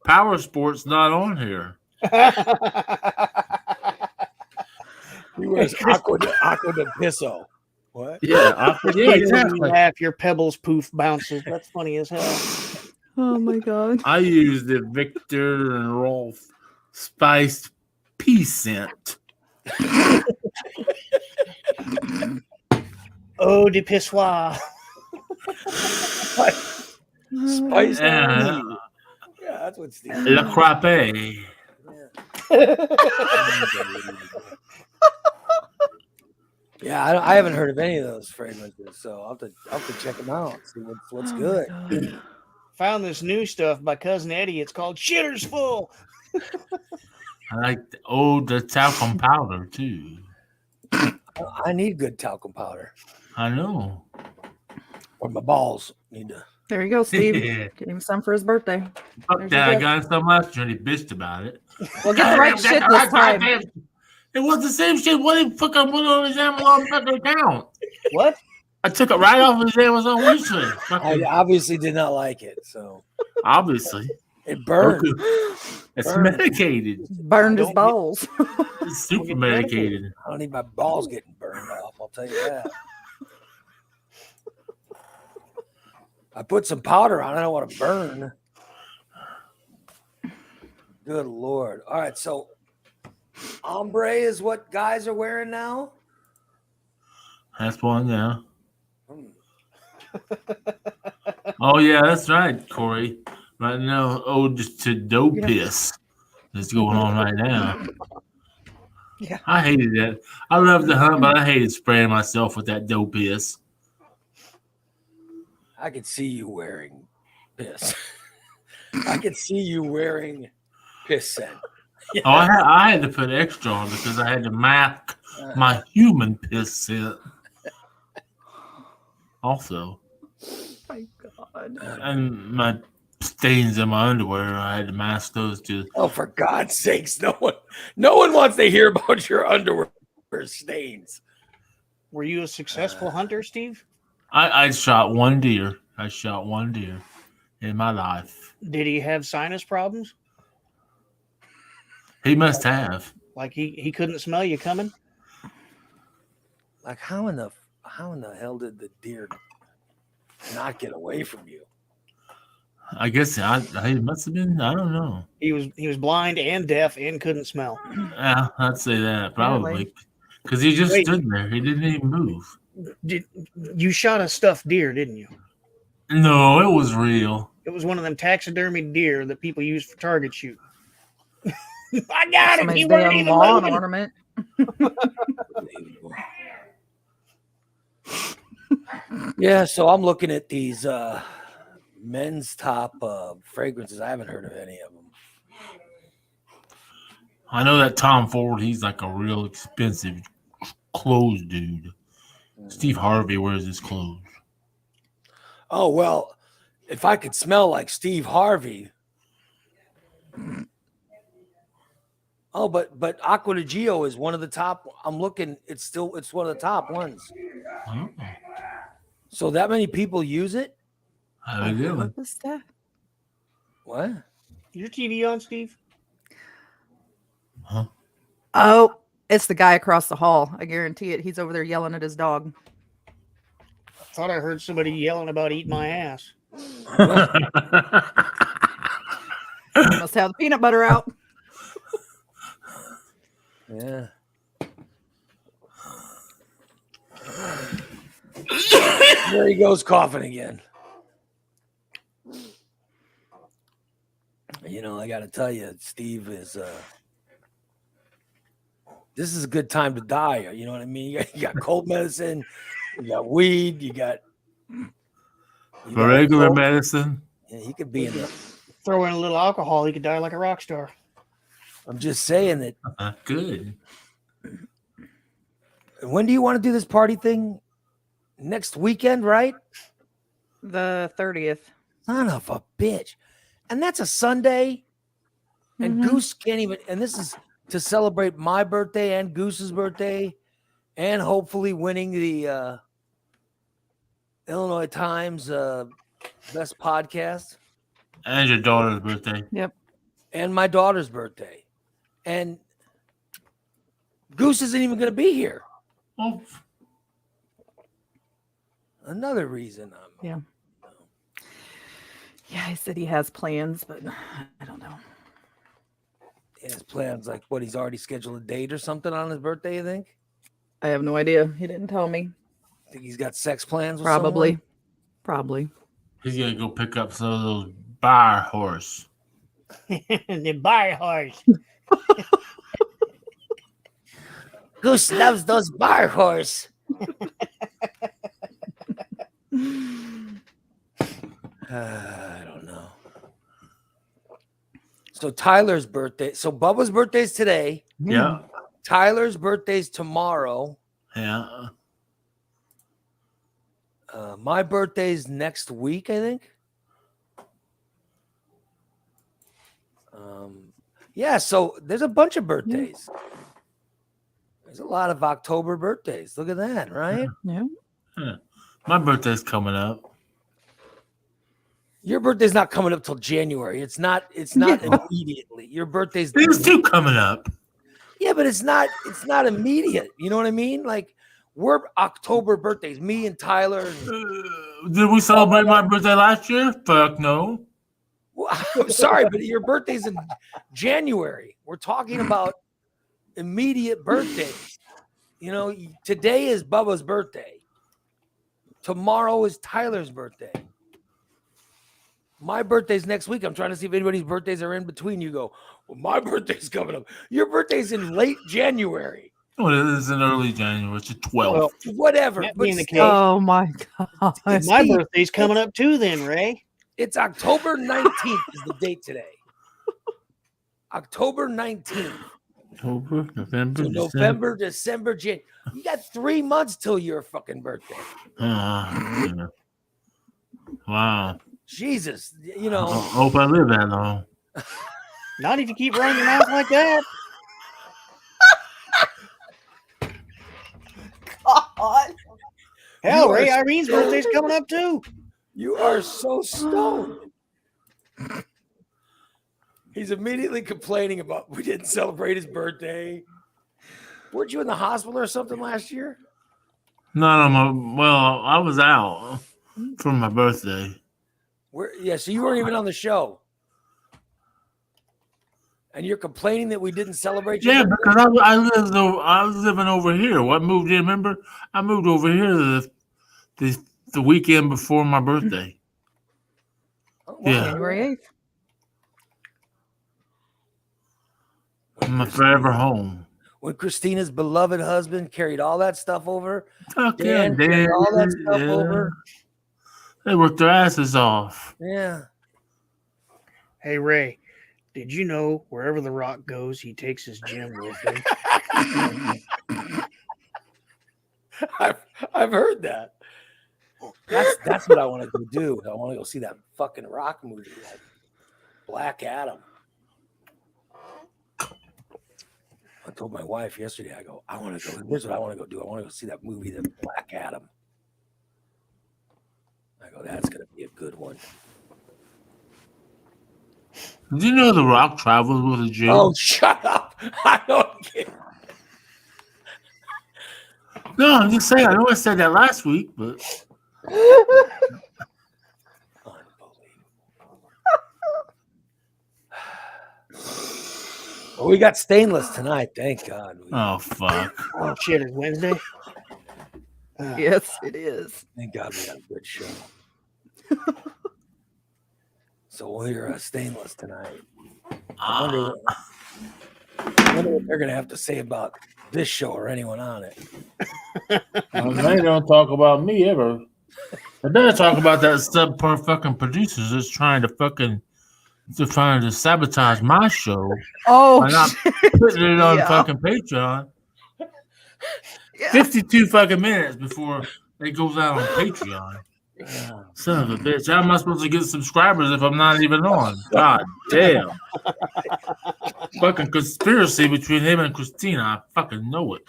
Power Sport's not on here. He wears Aqua de Piso. What? Yeah, exactly. You laugh, your pebbles poof bounces. That's funny as hell. Oh my god. I use the Victor and Rolf Spiced Pea Scent. Oh, de pissoir. Spice. Yeah. Yeah, that's what Steve. La Crape. Yeah, I haven't heard of any of those fragrances, so I'll have to check them out. See what's Oh my good. God. Found this new stuff by Cousin Eddie. It's called Shitter's Full. I like the talcum powder too. I need good talcum powder, I know. or my balls need to. There you go, Steve. Yeah. Get him some for his birthday. Fuck There's that. your I got some last year and he bitched about it. Well, get the right shit this time. It was the same shit. What the fuck I put on his Amazon fucking account? What? I took it right off his Amazon wish list. I Fucking- obviously did not like it, so Obviously. it burned. It's Burn. medicated. Burned his Don't get- balls. It's super medicated. I don't need my balls getting burned off. I'll tell you that. I put some powder on. I don't want to burn. Good Lord. All right, so ombre is what guys are wearing now. That's one, yeah. Hmm. Oh, yeah, that's right, Corey. Right now, ode to dope piss is going on right now. Yeah. I hated that. I loved the hunt, but I hated spraying myself with that dope piss. I could see you wearing piss. I could see you wearing piss scent. Oh, I had to put extra on because I had to mask my human piss scent. Also, My God. and my stains in my underwear, I had to mask those too. Oh, for God's sakes, no one wants to hear about your underwear stains. Were you a successful hunter, Steve? I shot one deer. I shot one deer in my life. Did he have sinus problems? He must have. Like he couldn't smell you coming? Like how in the hell did the deer not get away from you? I guess he must have been. I don't know. He was blind and deaf and couldn't smell. Yeah, I'd say that probably Apparently. because he just Wait. stood there. He didn't even move. Did you shot a stuffed deer, didn't you? No, it was real. It was one of them taxidermy deer that people use for target shooting. I got it. He Somebody's wasn't damn even lawn moving. ornament. Yeah, so I'm looking at these men's top fragrances. I haven't heard of any of them. I know that Tom Ford. He's like a real expensive clothes dude. Steve Harvey wears his clothes. Oh well, if I could smell like Steve Harvey. Oh, but Aqua de Gio is one of the top. I'm looking. It's one of the top ones. Oh, So that many people use it? how you doing? What was that? What? Your TV on, Steve? Oh, it's the guy across the hall. I guarantee it. He's over there yelling at his dog. I thought I heard somebody yelling about eating my ass. He must have the peanut butter out. Yeah. There he goes coughing again. You know, I got to tell you, Steve is this is a good time to die. You know what I mean? You got cold medicine, you got weed, you got For regular medicine. Yeah, he could be in the. Throw in a little alcohol, he could die like a rock star. I'm just saying that. Good. When do you want to do this party thing? Next weekend, right? The 30th. Son of a bitch. And that's a Sunday. And Mhm. Goose can't even. And this is to celebrate my birthday and Goose's birthday. And hopefully winning the Illinois Times best podcast. And your daughter's birthday. Yep. And my daughter's birthday. And Goose isn't even going to be here. Oh, Another reason I'm. Yeah, he said he has plans, but I don't know. He has plans like what? He's already scheduled a date or something on his birthday, you think? I have no idea. He didn't tell me. Think he's got sex plans with Probably. someone? Probably. he's gonna go pick up some of those bar horse. The bar horse. Goose loves those bar horse. I don't know. So Tyler's birthday. So Bubba's birthday's today. Yeah. Tyler's birthday's tomorrow. Yeah. My birthday's next week, I think. Yeah, so there's a bunch of birthdays. There's a lot of October birthdays. Look at that, right? Yeah. My birthday's coming up. Your birthday's not coming up till January. It's not immediately. Your birthday's There's two coming up. Yeah, but it's not immediate. You know what I mean? Like we're October birthdays, me and Tyler. Did we celebrate my birthday last year? Fuck no. Well, I'm sorry, but your birthday's in January. We're talking about immediate birthdays. You know, today is Bubba's birthday. Tomorrow is Tyler's birthday. My birthday's next week. I'm trying to see if anybody's birthdays are in between. You go, well, my birthday's coming up. Your birthday's in late January. Oh, it is in early January. It's the 12th. Well, Whatever. that But being the still, case, Oh my god. my birthday's coming up too then, Ray. it's October 19th is the date today. October 19th. October, November, So November, December, January. You got 3 months till your fucking birthday. Yeah. Wow. Jesus, you I know. hope I live that long. Not if you keep running your mouth like that. God. Hell, You Ray, are Irene's birthday's coming up too. You are so stoned. He's immediately complaining about we didn't celebrate his birthday. Weren't you in the hospital or something last year? No, I was out for my birthday. So you weren't even on the show. And you're complaining that we didn't celebrate your Yeah, birthday? because I was living over here. What moved in? Remember, I moved over here the weekend before my birthday. Oh, wow. Yeah. January 8th. My forever home. When Christina's beloved husband carried all that stuff over, Fuck Dan yeah, carried all that stuff yeah. over. They worked their asses off. Yeah. Hey, Ray, did you know wherever The Rock goes, he takes his gym with him? I've heard that. That's what I want to go do. I want to go see that fucking Rock movie, like Black Adam. I told my wife yesterday, I go, I want to go. Here's what I want to go do. I want to go see that movie, The Black Adam. I go, that's gonna be a good one. Did you know The Rock travels with a Jew? Oh, shut up! I don't care. No, I'm just saying. I know I said that last week, but Well, we got stainless tonight, thank God. oh fuck. Oh, shit, it's Wednesday? Yes, it is. Thank God we got a good show. So we'll hear stainless tonight. I wonder what they're going to have to say about this show or anyone on it. They don't talk about me ever. They better talk about that subpar fucking producers that's trying to sabotage my show Oh, by not shit. putting it on Yeah. fucking Patreon. Yeah. 52 fucking minutes before it goes out on Patreon. Son of a bitch. How am I supposed to get subscribers if I'm not even on? God damn. Fucking conspiracy between him and Christina. I fucking know it.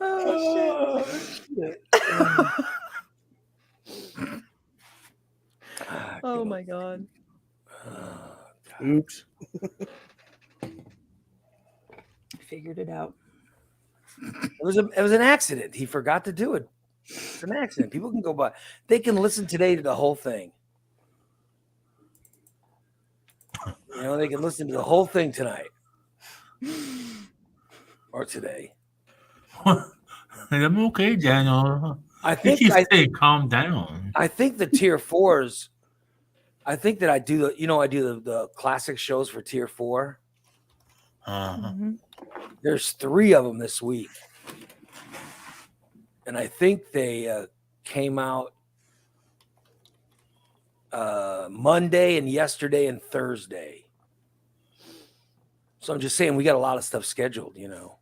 Oh, shit. Oh, my God. Oops. Figured it out. It was an accident. He forgot to do it. It's an accident. People can go by. They can listen today to the whole thing. You know, they can listen to the whole thing tonight or today. I'm okay, Daniel. I He think keeps saying calm down. I think the tier 4s. I think that I do the classic shows for tier 4. Mhm. There's 3 of them this week, and I think they came out Monday and yesterday and Thursday. So I'm just saying we got a lot of stuff scheduled, you know.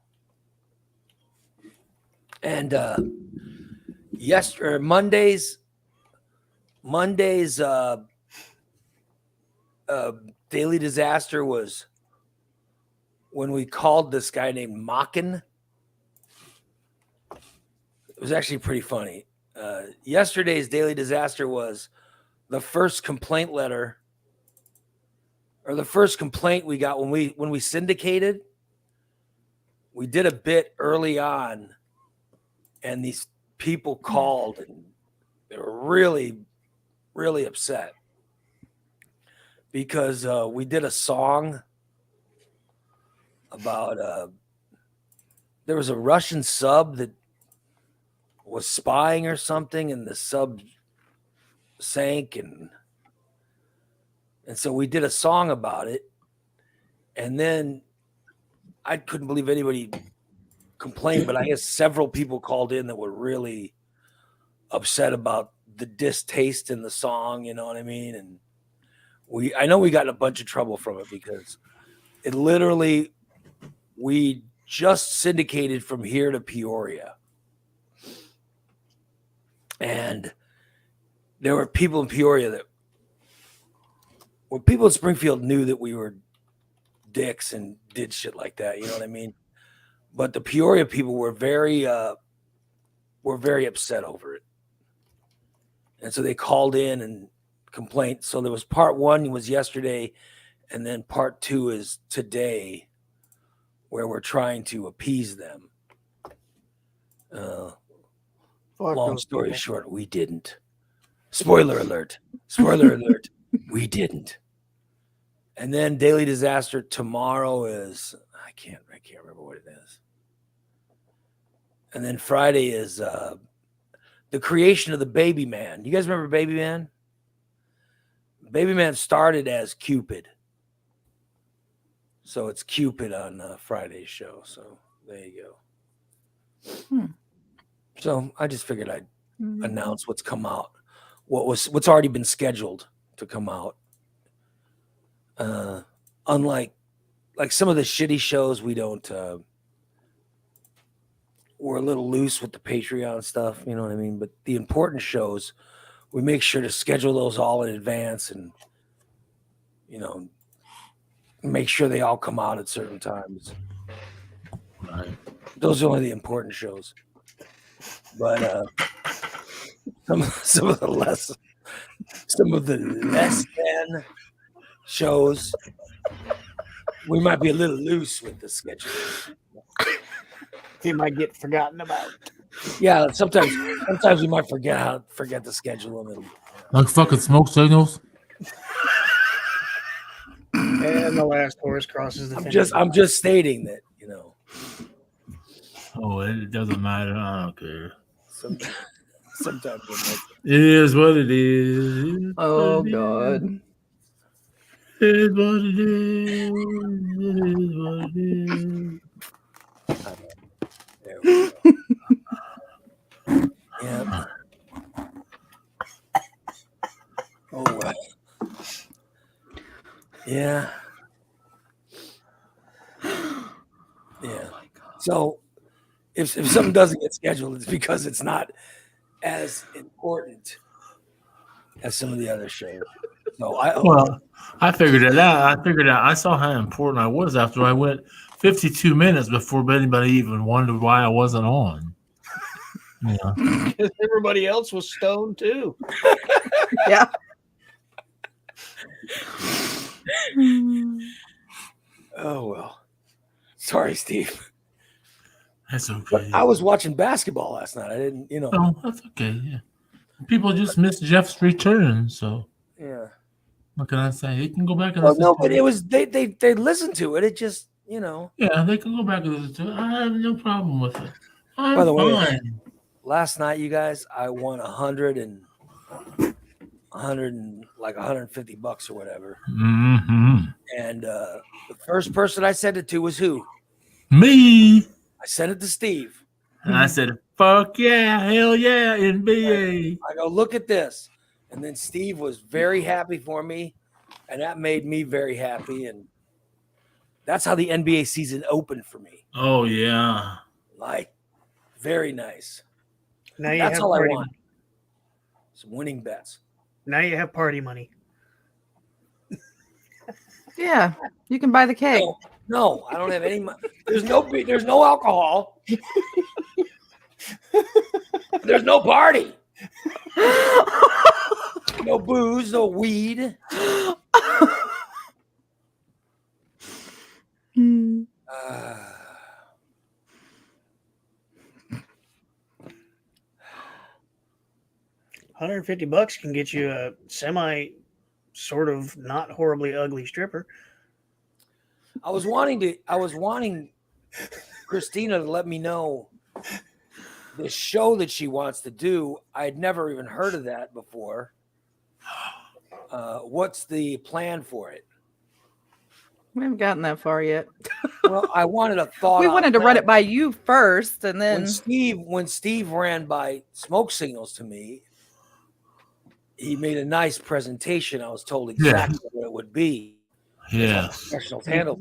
And Monday's Daily Disaster was when we called this guy named Mockin. It was actually pretty funny. Yesterday's Daily Disaster was the first complaint letter, or the first complaint we got when we syndicated. We did a bit early on, and these people called, and they were really, really upset because we did a song about there was a Russian sub that was spying or something, and the sub sank, and so we did a song about it. And then I couldn't believe anybody complained, but I guess several people called in that were really upset about the distaste in the song, you know what I mean? And I know we got in a bunch of trouble from it because it literally, we just syndicated from here to Peoria. And there were people in Peoria people in Springfield knew that we were dicks and did shit like that, you know what I mean? But the Peoria people were very upset over it. And so they called in and complained. So there was part 1 was yesterday, and then part 2 is today, where we're trying to appease them. Long story short, we didn't. Spoiler alert. Spoiler alert. We didn't. And then Daily Disaster tomorrow is, I can't remember what it is. And then Friday is the creation of the Baby Man. You guys remember Baby Man? Baby Man started as Cupid. So it's Cupid on Friday's show. So there you go. So I just figured I'd announce what's come out, what's already been scheduled to come out. Unlike some of the shitty shows, we don't. We're a little loose with the Patreon stuff, you know what I mean? But the important shows, we make sure to schedule those all in advance, and you know, make sure they all come out at certain times. Right. Those are only the important shows. But some of the less than shows, we might be a little loose with the schedule. He might get forgotten about. Yeah, sometimes we might forget to schedule them. Like fucking smoke signals. And the last horse crosses the finish. I'm just stating that, you know. Oh, it doesn't matter. I don't care. Sometimes It is what it is. Oh, God. It is what it is. It is what it is. There we go. Yeah. Oh well. Yeah. Yeah. So if something doesn't get scheduled, it's because it's not as important as some of the other shows. So I figured it out. I saw how important I was after I went 52 minutes before anybody even wondered why I wasn't on. Yeah. Because everybody else was stoned too. Yeah. oh well. Sorry, Steve. That's But okay. I was watching basketball last night. I didn't, Oh, that's okay. Yeah. People just missed Jeff's return, so Yeah. what can I say? He can go back and Well, listen no, to but it. it was they listened to it. It just, Yeah, they can go back and listen to it. I have no problem with it. I'm By the way, fine. last night, you guys, I won 100 and like $150 or whatever. Mm-hmm. And the first person I sent it to was who? Me. I sent it to Steve. And I said, fuck yeah, hell yeah, NBA. I go, look at this. And then Steve was very happy for me. And that made me very happy. And that's how the NBA season opened for me. Oh, yeah. Like, very nice. Now you That's have all I party want. money. Some winning bets. Now you have party money. Yeah. You can buy the cake. No, I don't have any money. There's no alcohol. There's no party. No booze, no weed. Hmm. $150 can get you a semi sort of not horribly ugly stripper. I was wanting Christina to let me know the show that she wants to do. I'd never even heard of that before. What's the plan for it? We haven't gotten that far yet. Well, I wanted a thought. We wanted to run it by you first, and then when Steve ran by smoke signals to me, he made a nice presentation. I was told exactly what it would be. Yeah. Professionals handle.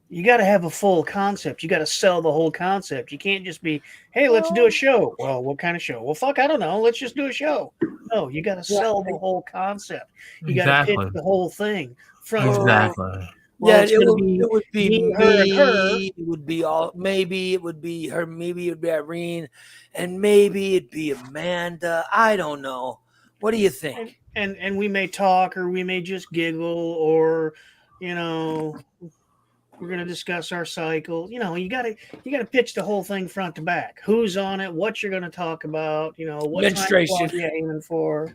You gotta have a full concept. You gotta sell the whole concept. You can't just be, hey, let's do a show. Well, what kind of show? Well, fuck, I don't know. Let's just do a show. No, you gotta sell the whole concept. You gotta pitch the whole thing. Exactly. Well, it would be me, me. her, and her. It would be all. Maybe it would be her. Maybe it would be Irene, and maybe it'd be Amanda. I don't know. What do you think? And we may talk, or we may just giggle, or we're gonna discuss our cycle. You gotta pitch the whole thing front to back. Who's on it? What you're gonna talk about? What Menstruation. you're aiming for.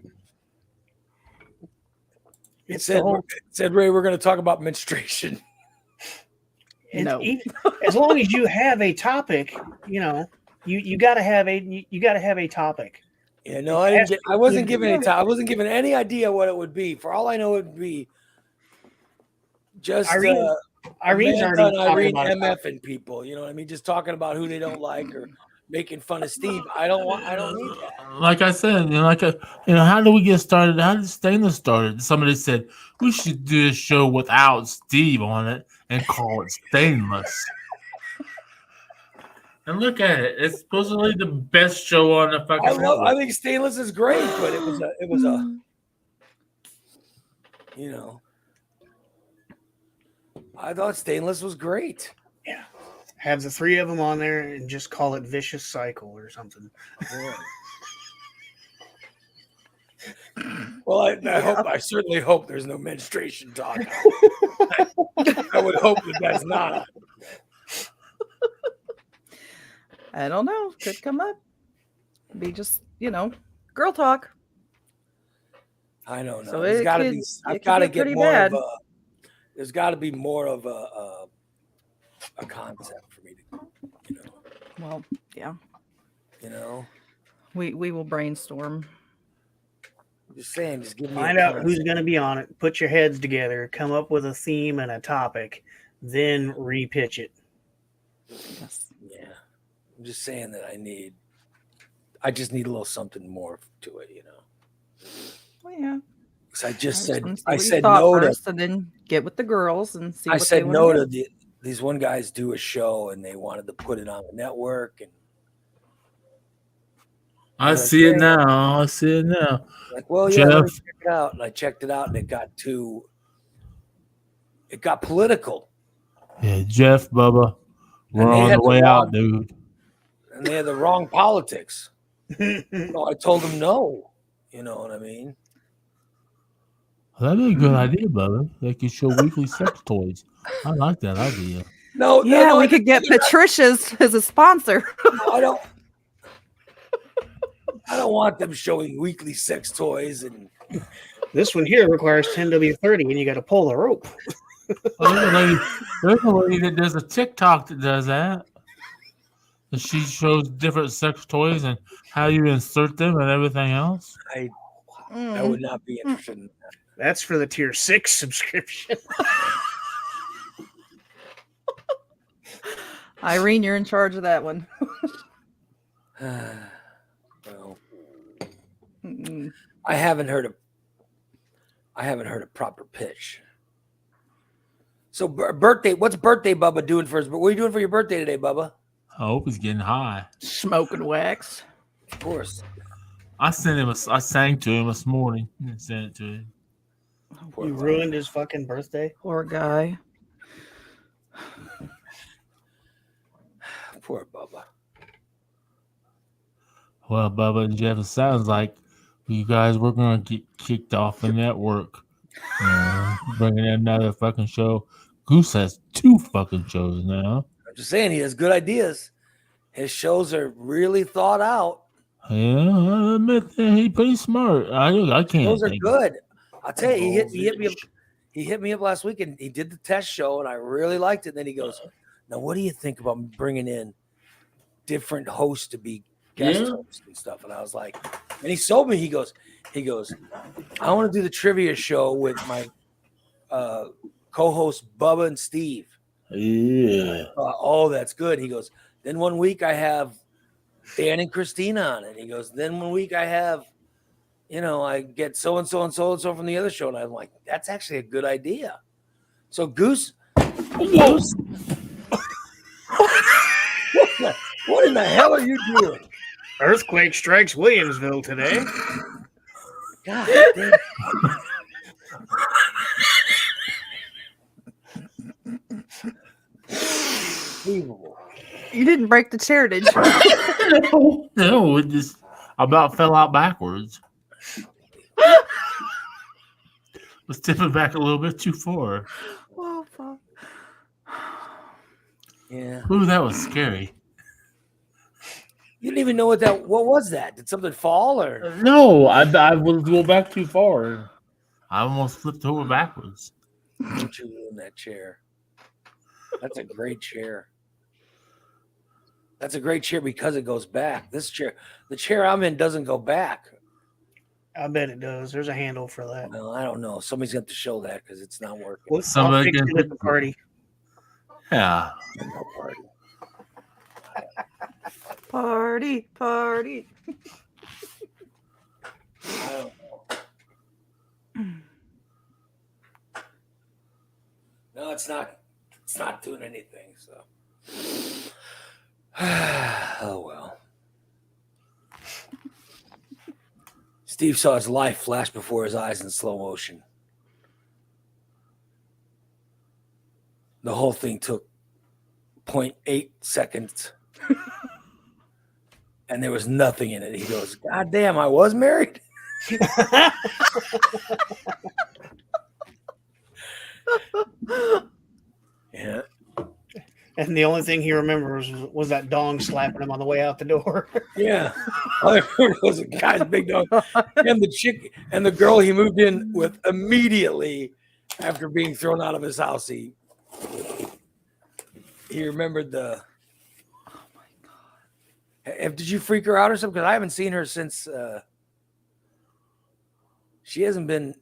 It said, Ray, we're going to talk about menstruation. No. As long as you have a topic, you got to have a topic. Yeah, no, I wasn't given any time. I wasn't given any idea what it would be. For all I know, it would be just Irene's already Irene talking about MFing people. You know what I mean? Just talking about who they don't like or making fun of Steve. I don't need that. Like I said, how do we get started? How did Stainless started? Somebody said we should do a show without Steve on it and call it Stainless. And look at it; it's supposedly the best show on the fucking. I think Stainless is great, but it was a I thought Stainless was great. Yeah. Have the three of them on there and just call it Vicious Cycle or something. Yeah. Well, I certainly hope there's no menstruation talk. I would hope that's not. I don't know. Could come up. Be just, girl talk. I don't know. So There's got to be. I've got to get more bad. of a. There's got to be more of a concept for me to, Well, yeah. You know. We will brainstorm. I'm just saying, just give me Find a out who's concept. going to be on it. Put your heads together. Come up with a theme and a topic. Then repitch it. Yes. Yeah, I'm just saying that I just need a little something more to it, you know. Well, yeah. Because I I just just said want to see I what you said thought no to first, and then get with the girls and see I what they said want no to to do. these one guys do a show and they wanted to put it on the network and I was like, see it yeah. now. I see it now. Like, well, yeah, let me Jeff. check it out. And I checked it out and it got political. Yeah, Jeff, Bubba. We're And they on had the way out, wrong dude. and they had the wrong politics. So I told them no. You know what I mean? That'd be a good idea, Bubba. They could show weekly sex toys. I like that idea. No, Yeah, no, we could get Patricia's as a sponsor. I don't want them showing weekly sex toys and This one here requires 10W30, and you got to pull the rope. There's a lady that does a TikTok that does that. And she shows different sex toys and how you insert them and everything else. I Mm. would not be interested in that. That's for the tier 6 subscription. Irene, you're in charge of that one. Well, Mm-mm. I haven't heard a proper pitch. So birthday, what's birthday Bubba doing for his? What are you doing for your birthday today, Bubba? I hope he's getting high. Smoking wax. Of course. I sang to him this morning and sent it to him. Poor You Bubba. ruined his fucking birthday. Poor guy. Poor Bubba. Well, Bubba and Jeff, it sounds like you guys were going to get kicked off the network. Bringing in another fucking show. Goose has 2 fucking shows now. I'm just saying he has good ideas. His shows are really thought out. Yeah, I admit that he's pretty smart. I can't. Those are think- good. I'll tell you, he hit me up last week and he did the test show and I really liked it. And then he goes, "Now, what do you think about bringing in different hosts to be guest hosts and stuff?" And I was like, and he sold me. He goes, "I want to do the trivia show with my co-host Bubba and Steve." Yeah. Oh, that's good. He goes, then one week I have Dan and Christina on it. He goes, then one week I have, I get so and so and so and so from the other show. And I'm like, that's actually a good idea. So Goose, what in the hell are you doing? Earthquake strikes Williamsville today. God damn. Unbelievable. You didn't break the chair, did you? No, it just about fell out backwards. Was tipping back a little bit too far. Oh, fuck. Yeah. Ooh, that was scary. You didn't even know what was that? Did something fall or? No, I would go back too far. I almost flipped over backwards. Don't you ruin that chair. That's a great chair. That's a great chair because it goes back. This chair, the chair I'm in doesn't go back. I bet it does. There's a handle for that. Well, I don't know. Somebody's got to show that because it's not working. I'll Somebody fix can it at the party. Yeah. No party. Party, party. I don't know. No, it's not. It's not doing anything. So, oh well. Steve saw his life flash before his eyes in slow motion. The whole thing took 0.8 seconds. And there was nothing in it. He goes, "God damn, I was married." Yeah. And the only thing he remembers was that dong slapping him on the way out the door. Yeah. All I remember was a guy's big dog. And the chick and the girl he moved in with immediately after being thrown out of his house. He remembered the. Oh my God. Did you freak her out or something? Because I haven't seen her since She hasn't been,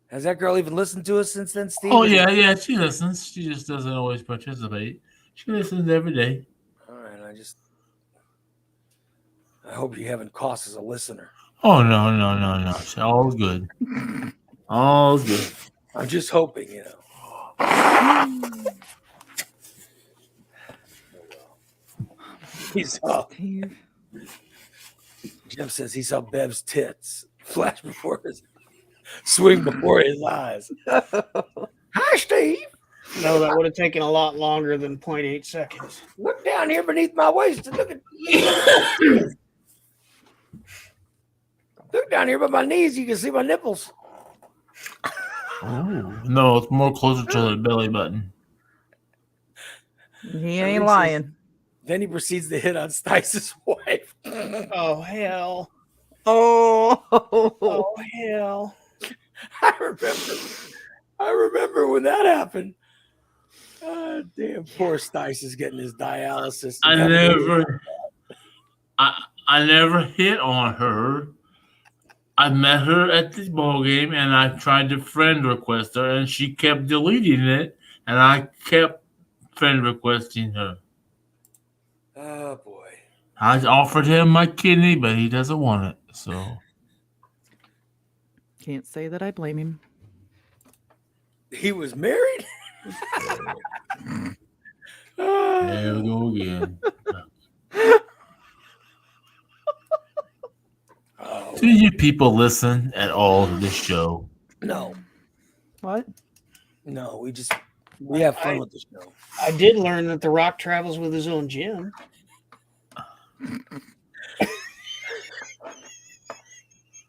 has that girl even listened to us since then, Steve? Oh yeah, she listens. She just doesn't always participate. She listens every day. All right, I hope you haven't cost us a listener. Oh no. It's all good. All good. I'm just hoping, Steve. Jim says he saw Bev's tits flash before swing before his eyes. Hi, Steve. No, that would have taken a lot longer than 0.8 seconds. Look down here beneath my waist and look down here by my knees. You can see my nipples. Oh no, it's more closer to the belly button. He ain't lying. Then he proceeds to hit on Stice's wife. Oh, hell. Oh. Oh, hell. I remember when that happened. Damn, poor Stice is getting his dialysis. I never hit on her. I met her at the ball game, and I tried to friend request her, and she kept deleting it, and I kept friend requesting her. Oh boy! I offered him my kidney, but he doesn't want it. So Can't say that I blame him. He was married. there we go again. Do you people listen at all to this show? No, What? no, we have fun with the show. I did learn that The Rock travels with his own gym.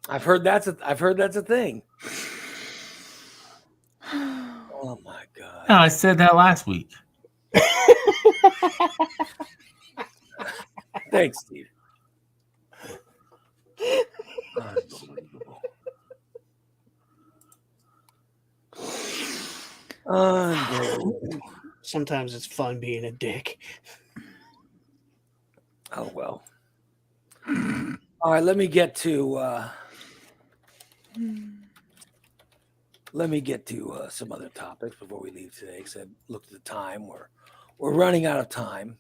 I've heard that's a thing. Oh my god! No, I said that last week. Thanks, Steve. Unbelievable. Unbelievable. Sometimes it's fun being a dick. Oh well. All right, let me get to some other topics before we leave today. Because I looked at the time. We're running out of time.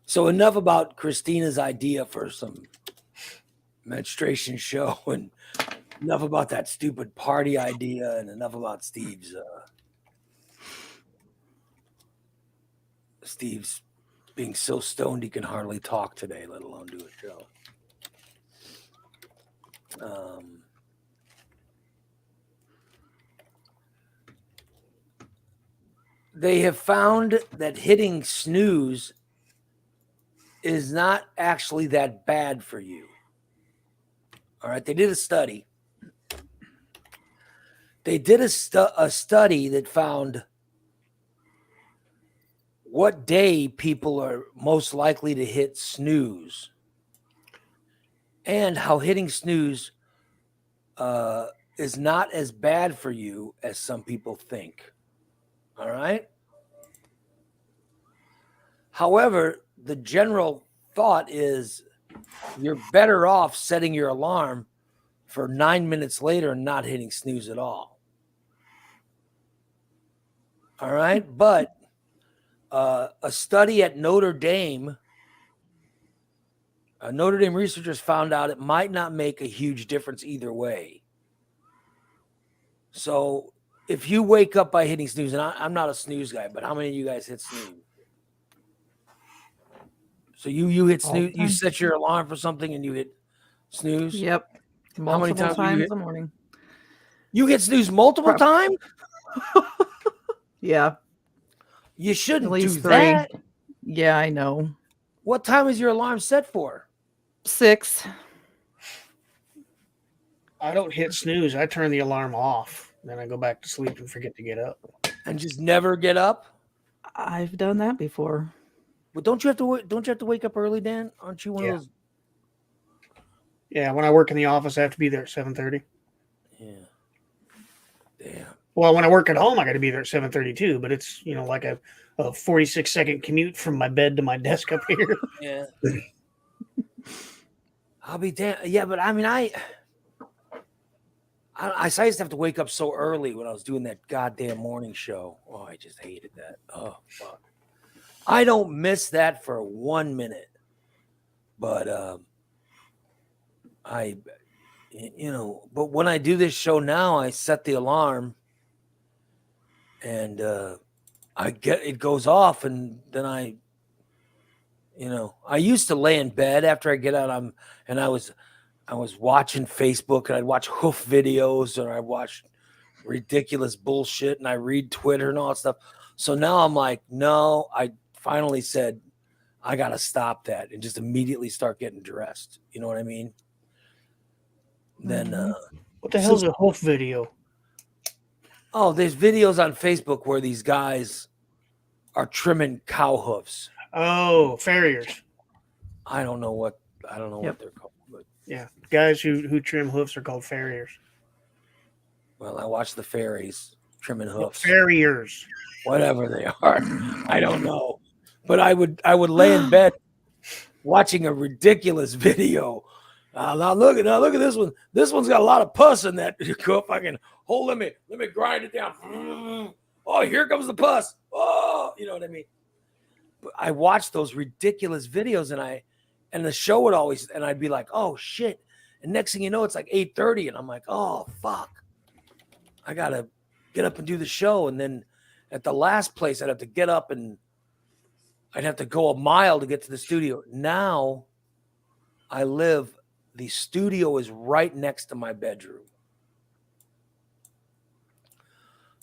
So enough about Christina's idea for some menstruation show, and enough about that stupid party idea, and enough about Steve's being so stoned he can hardly talk today, let alone do a show. They have found that hitting snooze is not actually that bad for you. All right, they did a study. They did a study that found what day people are most likely to hit snooze and how hitting snooze is not as bad for you as some people think. All right. However, the general thought is you're better off setting your alarm for 9 minutes later and not hitting snooze at all. All right. But a study at Notre Dame researchers found out it might not make a huge difference either way. So if you wake up by hitting snooze, and I'm not a snooze guy, but how many of you guys hit snooze? So you hit snooze, you set your alarm for something and you hit snooze? Yep. How many times in the morning? You hit snooze multiple times? Yeah. You shouldn't At least do 3. that. Yeah, I know. What time is your alarm set for? 6. I don't hit snooze. I turn the alarm off. Then I go back to sleep and forget to get up. And just never get up? I've done that before. Well, don't you have to wake up early, Dan? Aren't you one of those? Yeah, when I work in the office, I have to be there at 7:30. Yeah. Damn. Well, when I work at home, I got to be there at 7:32. But it's like a 46-second commute from my bed to my desk up here. Yeah. I'll be damn. Yeah, but I mean, I used to have to wake up so early when I was doing that goddamn morning show. Oh, I just hated that. Oh, fuck. I don't miss that for 1 minute. But but when I do this show now, I set the alarm and it goes off, and then I used to lay in bed after I get out. I was watching Facebook, and I'd watch hoof videos, or I watch ridiculous bullshit, and I read Twitter and all that stuff. So now I'm like, no, I finally said I gotta stop that and just immediately start getting dressed. You know what I mean? Then What the hell's a hoof video? oh, there's videos on Facebook where these guys are trimming cow hoofs. Oh, farriers. I don't know what they're called, but Yeah, guys who trim hoofs are called farriers. well, I watch the fairies trimming hoofs. Farriers. Whatever they are, I don't know. But I would lay in bed watching a ridiculous video. Now look at this one. This one's got a lot of pus in that cup. I can let me grind it down. Oh, here comes the pus. Oh, you know what I mean? But I watched those ridiculous videos, and the show would always, and I'd be like, oh shit. And next thing you know, it's like 8:30, and I'm like, oh fuck. I gotta get up and do the show. And then at the last place, I'd have to get up and I'd have to go a mile to get to the studio. Now the studio is right next to my bedroom.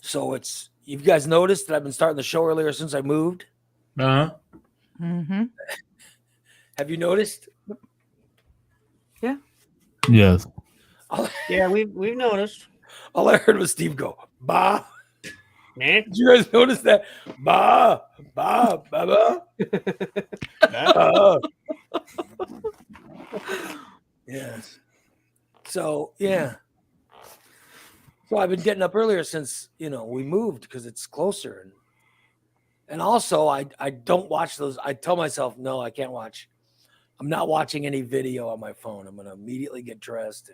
So you guys noticed that I've been starting the show earlier since I moved? Uh-huh. Mm-hmm. Have you noticed? Yeah. Yes. Yeah, we've noticed. All I heard was Steve go, bah. Man. Did you guys notice that? Bah, bah, bah, bah. Yes. So, yeah. So I've been getting up earlier since, we moved because it's closer. And also, I don't watch those. I tell myself, no, I can't watch. I'm not watching any video on my phone. I'm going to immediately get dressed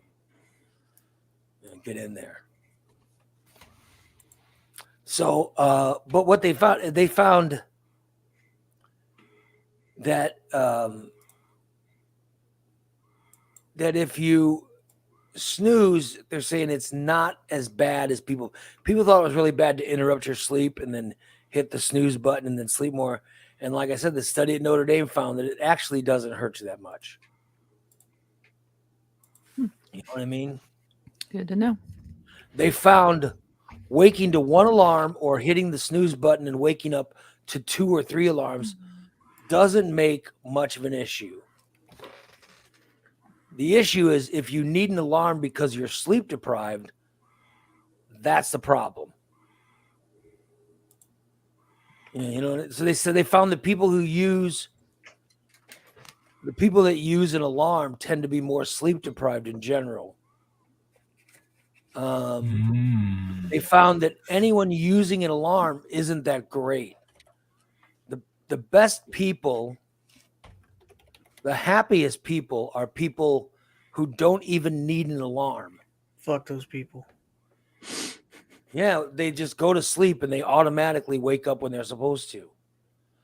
and get in there. So, but what they found that that if you snooze, they're saying it's not as bad as people thought it was really bad to interrupt your sleep and then hit the snooze button and then sleep more. And like I said, the study at Notre Dame found that it actually doesn't hurt you that much. You know what I mean? Good to know. They found waking to one alarm or hitting the snooze button and waking up to 2 or 3 alarms doesn't make much of an issue. The issue is if you need an alarm because you're sleep deprived, that's the problem. So they said they found that people that use an alarm tend to be more sleep deprived in general. They found that anyone using an alarm isn't that great. The best people, the happiest people are people who don't even need an alarm. Fuck those people. Yeah, they just go to sleep and they automatically wake up when they're supposed to.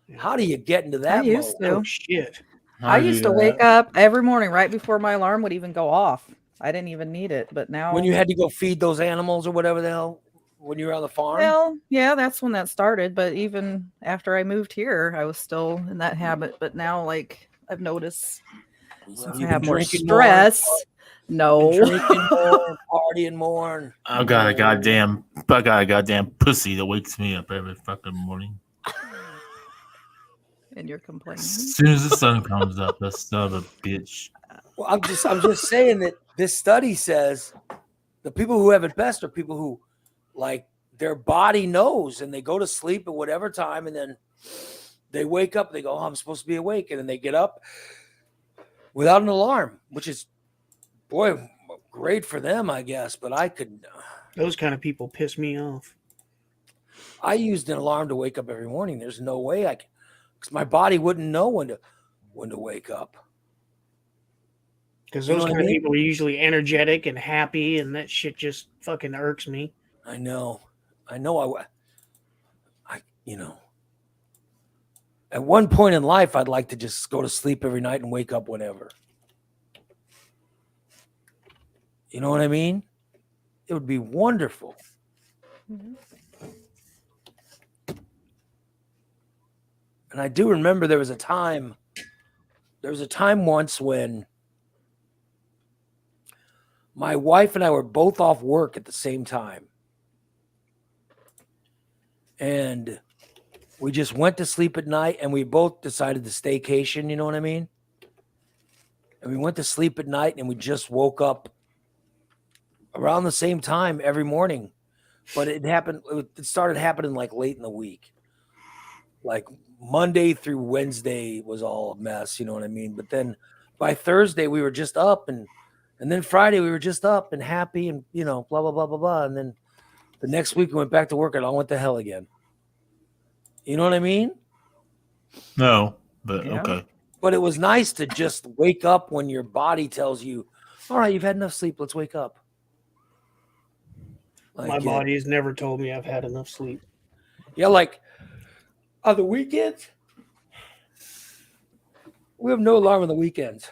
Yeah. How do you get into that I used mode? to. Oh shit. I used to wake up every morning right before my alarm would even go off. I didn't even need it, but now When you had to go feed those animals or whatever the hell, when you were on the farm? well, yeah, that's when that started. But even after I moved here, I was still in that habit. But now, like I've noticed, since I You've have been more drinking stress, no. drinking more, partying more. I got a goddamn pussy that wakes me up every fucking morning. And you're complaining. As soon as the sun comes up, that son of a bitch. Well, I'm just saying that this study says the people who have it best are people who, like, their body knows and they go to sleep at whatever time and then they wake up. They go, oh, I'm supposed to be awake. And then they get up without an alarm, which is, boy, great for them, I guess. But I could. Those kind of people piss me off. I used an alarm to wake up every morning. There's no way I could, because my body wouldn't know when to wake up. Because You know those what I kind of mean? people are usually energetic and happy, and that shit just fucking irks me. I know. I at one point in life, I'd like to just go to sleep every night and wake up whenever. You know what I mean? It would be wonderful. Mhm. And I do remember there was a time once when my wife and I were both off work at the same time. And we just went to sleep at night and we both decided to staycation, you know what I mean? And we went to sleep at night and we just woke up around the same time every morning. But it started happening like late in the week. Like Monday through Wednesday was all a mess, you know what I mean? But then by Thursday we were just up and then Friday we were just up and happy and blah blah blah blah blah. And then the next week we went back to work and all went to hell again. You know what I mean? No, but Yeah. okay. But it was nice to just wake up when your body tells you, all right, you've had enough sleep, let's wake up. My body has never told me I've had enough sleep. Yeah, like on the weekends, we have no alarm on the weekends.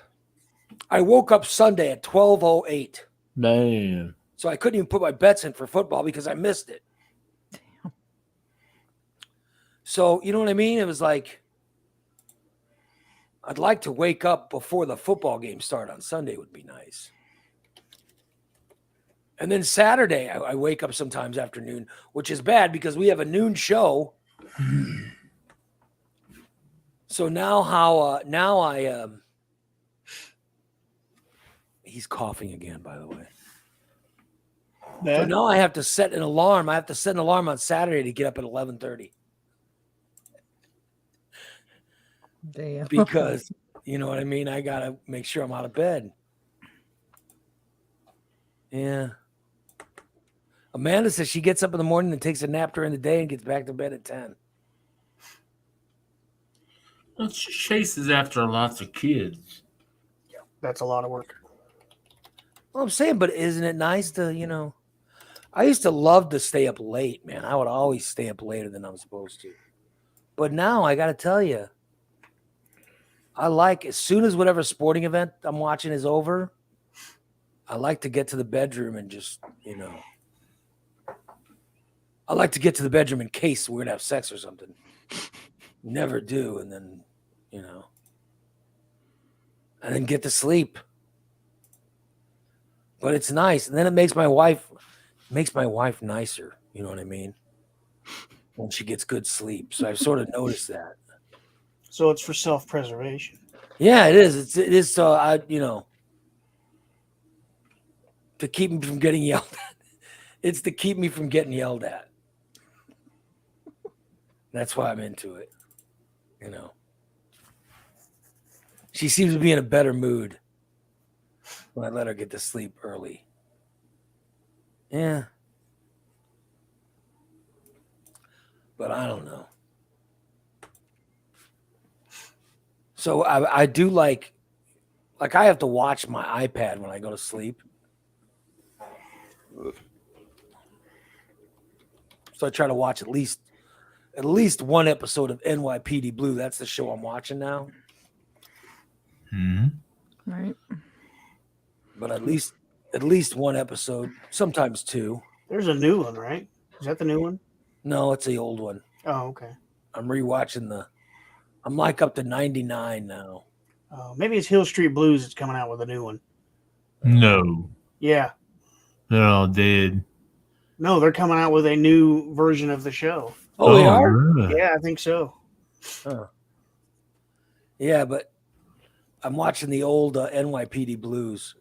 I woke up Sunday at 12:08. Man. So I couldn't even put my bets in for football because I missed it. So, you know what I mean? It was like, I'd like to wake up before the football game start on Sunday would be nice. And then Saturday, I wake up sometimes afternoon, which is bad because we have a noon show. So he's coughing again, by the way. So now I have to set an alarm. I have to set an alarm on Saturday to get up at 11:30. Damn. Because, you know what I mean? I got to make sure I'm out of bed. Yeah. Amanda says she gets up in the morning and takes a nap during the day and gets back to bed at 10. Well, she chases after lots of kids. That's a lot of work. Well, I'm saying, but isn't it nice to, I used to love to stay up late, man. I would always stay up later than I'm supposed to. But now I got to tell you, I like as soon as whatever sporting event I'm watching is over, I like to get to the bedroom and just, I like to get to the bedroom in case we're going to have sex or something. Never do. And then, and then get to sleep. But it's nice. And then it makes my wife nicer. You know what I mean? When she gets good sleep. So I've sort of noticed that. So it's for self-preservation. Yeah, it is. It is. So to keep me from getting yelled at. It's to keep me from getting yelled at. That's why I'm into it. She seems to be in a better mood when I let her get to sleep early. Yeah. But I don't know. So I do like I have to watch my iPad when I go to sleep. So I try to watch at least one episode of NYPD Blue. That's the show I'm watching now. Right. But at least one episode, sometimes two. There's a new one, right? Is that the new one? No, it's the old one. Oh, okay. I'm rewatching I'm like up to 99 now. Maybe it's Hill Street Blues that's coming out with a new one. No. Yeah. They're all dead. No, they're coming out with a new version of the show. Oh, they are? Really? Yeah, I think so. Huh. Yeah, but I'm watching the old NYPD Blues,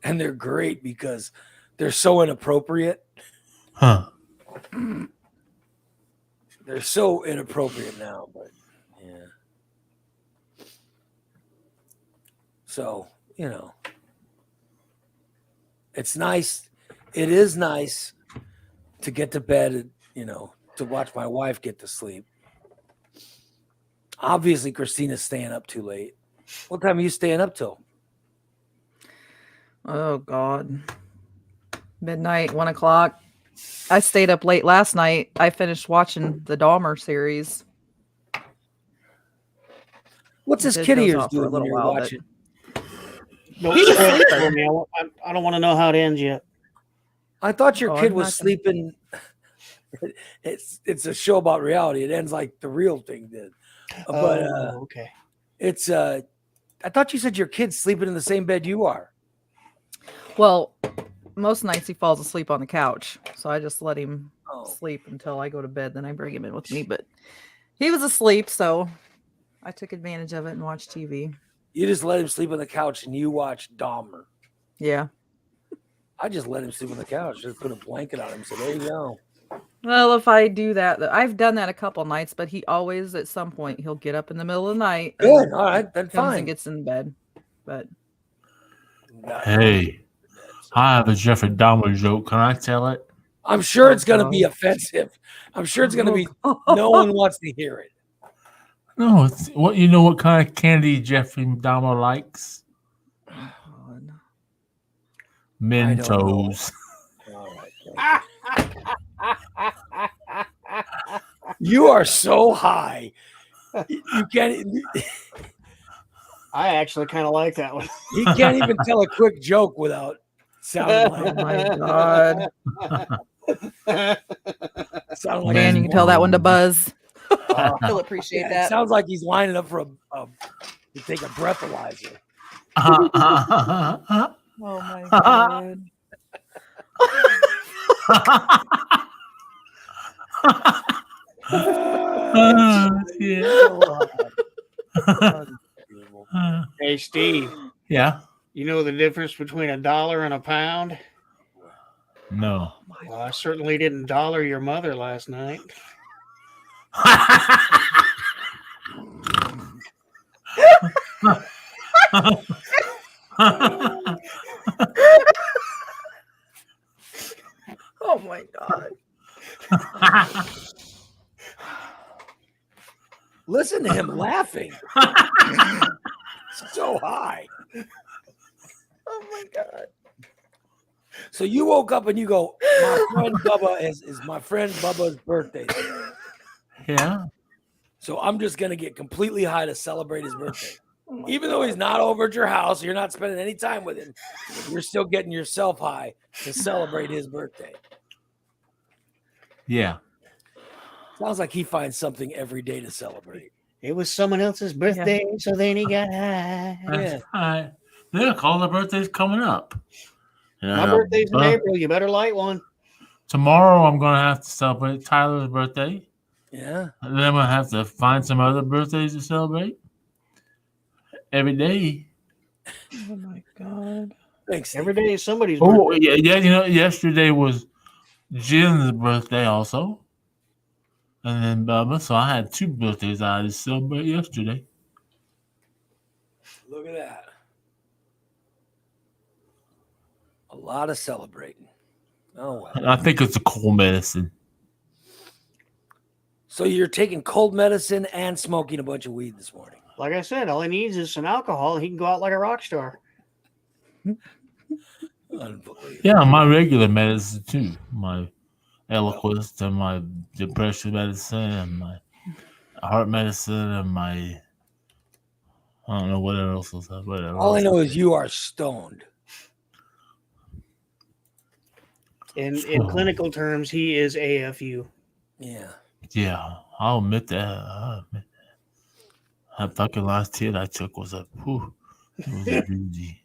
and they're great because they're so inappropriate. Huh. They're so inappropriate now, but yeah. So, it's nice. It is nice to get to bed, to watch my wife get to sleep. Obviously, Christina's staying up too late. What time are you staying up till? Oh God. Midnight, 1 o'clock. I stayed up late last night. I finished watching the Dahmer series. What's this Did kid of doze yours off for a doing when little you're while, watching? Don't He was spoil it sleeping. for me. I don't want to know how it ends yet. I thought your Oh, kid I'm was not gonna- sleeping. It's a show about reality. It ends like the real thing did. But Okay. it's I thought you said your kid's sleeping in the same bed you are. Well, most nights he falls asleep on the couch, so I just let him Oh. sleep until I go to bed. Then I bring him in with me. But he was asleep, so I took advantage of it and watched TV. You just let him sleep on the couch and you watch Dahmer. Yeah. I just let him sleep on the couch. Just put a blanket on him. So there you go. Well, if I do that, I've done that a couple nights, but he always, at some point, he'll get up in the middle of the night. and Good. All right. Then comes fine. and gets in bed. But Hey, I have a Jeffrey Dahmer joke. Can I tell it? I'm sure it's going to God. be offensive. I'm sure it's going to be. No one wants to hear it. No, it's what you know. What kind of candy Jeffrey Dahmer likes? Oh, God. I don't know. Mentos. All right. You are so high. You can't. I actually kind of like that one. He can't even tell a quick joke without sounding Oh like. my God. Sounding like Man, you can tell that one to Buzz. Uh, He'll appreciate yeah, it that. sounds like he's lining up for to take a breathalyzer. Oh my God. Hey, Steve, Yeah. you know the difference between $1 and £1? No. Well, I certainly didn't dollar your mother last night. Oh my God. Listen to him laughing. So high. Oh my God. So you woke up and you go, my friend Bubba is my friend Bubba's birthday today. Yeah. So I'm just gonna get completely high to celebrate his birthday. Even though he's not over at your house, you're not spending any time with him, you're still getting yourself high to celebrate his birthday. Yeah. Sounds like he finds something every day to celebrate. It was someone else's birthday, so then he got high. That's right. Look, all the birthdays coming up. And My birthday's in April. You better light one. tomorrow I'm gonna have to celebrate Tyler's birthday. Yeah. And then I'm gonna have to find some other birthdays to celebrate. Every day. Oh my God. Thanks. Every day is somebody's Oh birthday. yeah, you know, yesterday was Jen's birthday also. And then Bubba, so I had 2 birthdays I had to celebrate yesterday. Look at that. A lot of celebrating. Oh well. And I think it's a cold medicine. So you're taking cold medicine and smoking a bunch of weed this morning. Like I said, all he needs is some alcohol. He can go out like a rock star. Unbelievable. Yeah, my regular medicine too. My Eliquis and my depression medicine and my heart medicine and my I don't know what else is that. Whatever. All I know is you are stoned. In Oh. clinical terms, he is AFU. Yeah. Yeah, I'll admit that. That fucking last hit I took was a whew, it was a doozy.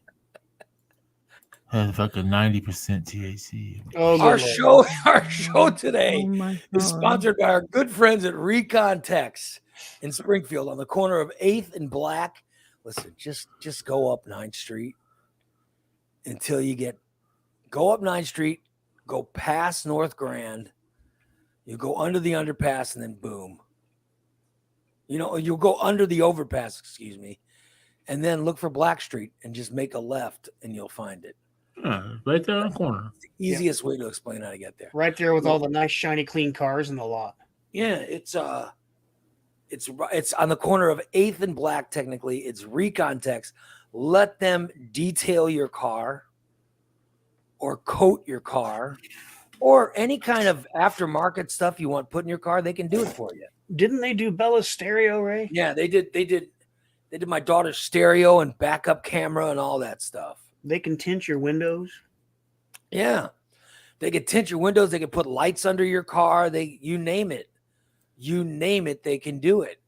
Had fucking 90% THC. Oh, Our good show today Oh my is God. sponsored by our good friends at Recon Tex in Springfield on the corner of 8th and Black. Listen, just go up 9th Street until you go up 9th Street, go past North Grand, you go under the underpass, and then boom. You know, you'll go under the overpass, excuse me, and then look for Black Street and just make a left and you'll find it. Yeah, right there in the corner. It's the easiest way to explain how to get there. Right there with all the nice, shiny, clean cars in the lot. Yeah, it's on the corner of 8th and Black. Technically, it's Recon Tex. Let them detail your car. or coat your car, or any kind of aftermarket stuff you want put in your car, they can do it for you. Didn't they do Bella's stereo, Ray? Yeah, they did my daughter's stereo and backup camera and all that stuff. They can tint your windows. Yeah. They can tint your windows. They can put lights under your car. You name it. You name it, they can do it.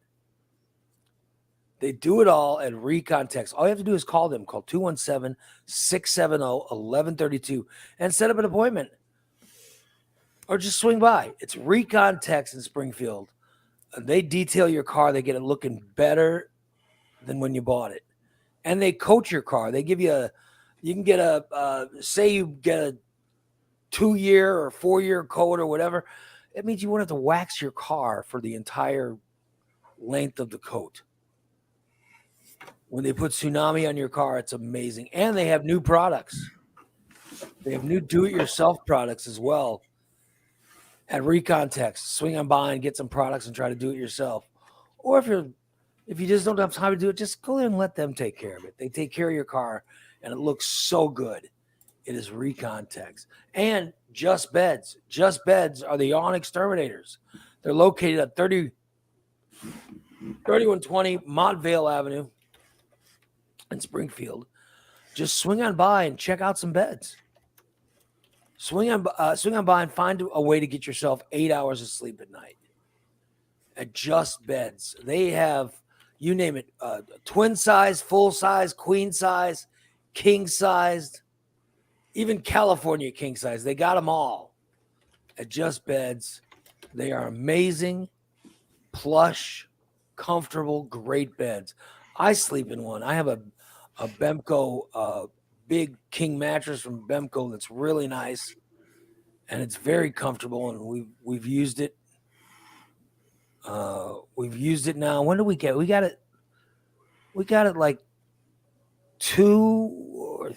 They do it all at Recon Text. All you have to do is call them. Call 217-670-1132 and set up an appointment. Or just swing by. It's Recon Text in Springfield. They detail your car. They get it looking better than when you bought it. And they coat your car. They give you you can get say you get a 2-year or 4-year coat or whatever. It means you won't have to wax your car for the entire length of the coat. When they put Tsunami on your car, it's amazing. And they have new products. They have new do-it-yourself products as well. At Recon Text, swing on by and get some products and try to do it yourself. Or if you just don't have time to do it, just go there and let them take care of it. They take care of your car, and it looks so good. It is Recon Text. And Just Beds. Just Beds are the yawn exterminators. They're located at 3120 Montvale Avenue in Springfield. Just swing on by and check out some beds. Swing on by and find a way to get yourself 8 hours of sleep at night. At Just Beds. They have, you name it, twin size, full size, queen size, king sized, even California king size. They got them all at Just Beds. They are amazing, plush, comfortable, great beds. I sleep in one. I have a Bemco big king mattress from Bemco that's really nice, and it's very comfortable, and we've used it. We've used it now. When did we get it? We got it like 2 or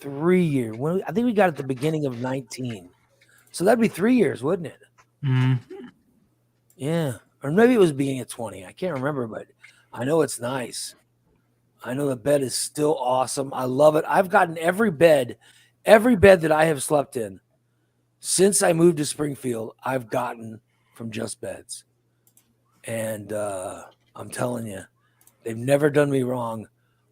3 years. I think we got it at the beginning of 19. So that'd be 3 years, wouldn't it? Mm-hmm. Yeah. Or maybe it was beginning of 20. I can't remember, but I know it's nice. I know the bed is still awesome. I love it. I've gotten every bed that I have slept in since I moved to Springfield, I've gotten from Just Beds. And I'm telling you, they've never done me wrong.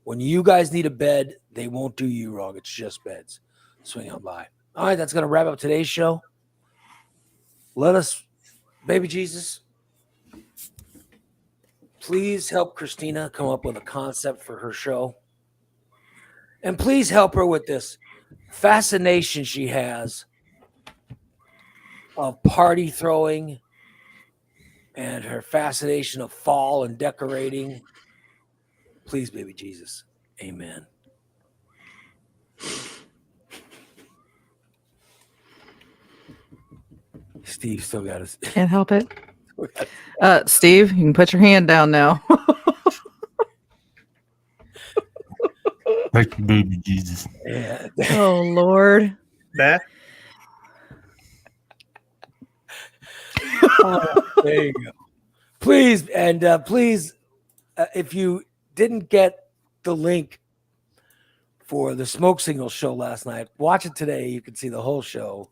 When you guys need a bed, they won't do you wrong. It's Just Beds. Swing on by. All right, that's going to wrap up today's show. Let us, baby Jesus, please help Christina come up with a concept for her show. And please help her with this fascination she has of party throwing and her fascination of fall and decorating. Please, baby Jesus. Amen. Steve still got us. Can't help it. Steve, you can put your hand down now. Thank you, baby Jesus. Yeah. Oh, Lord. That There you go. Please, and please, if you didn't get the link for the Smoke Signal show last night, watch it today. You can see the whole show.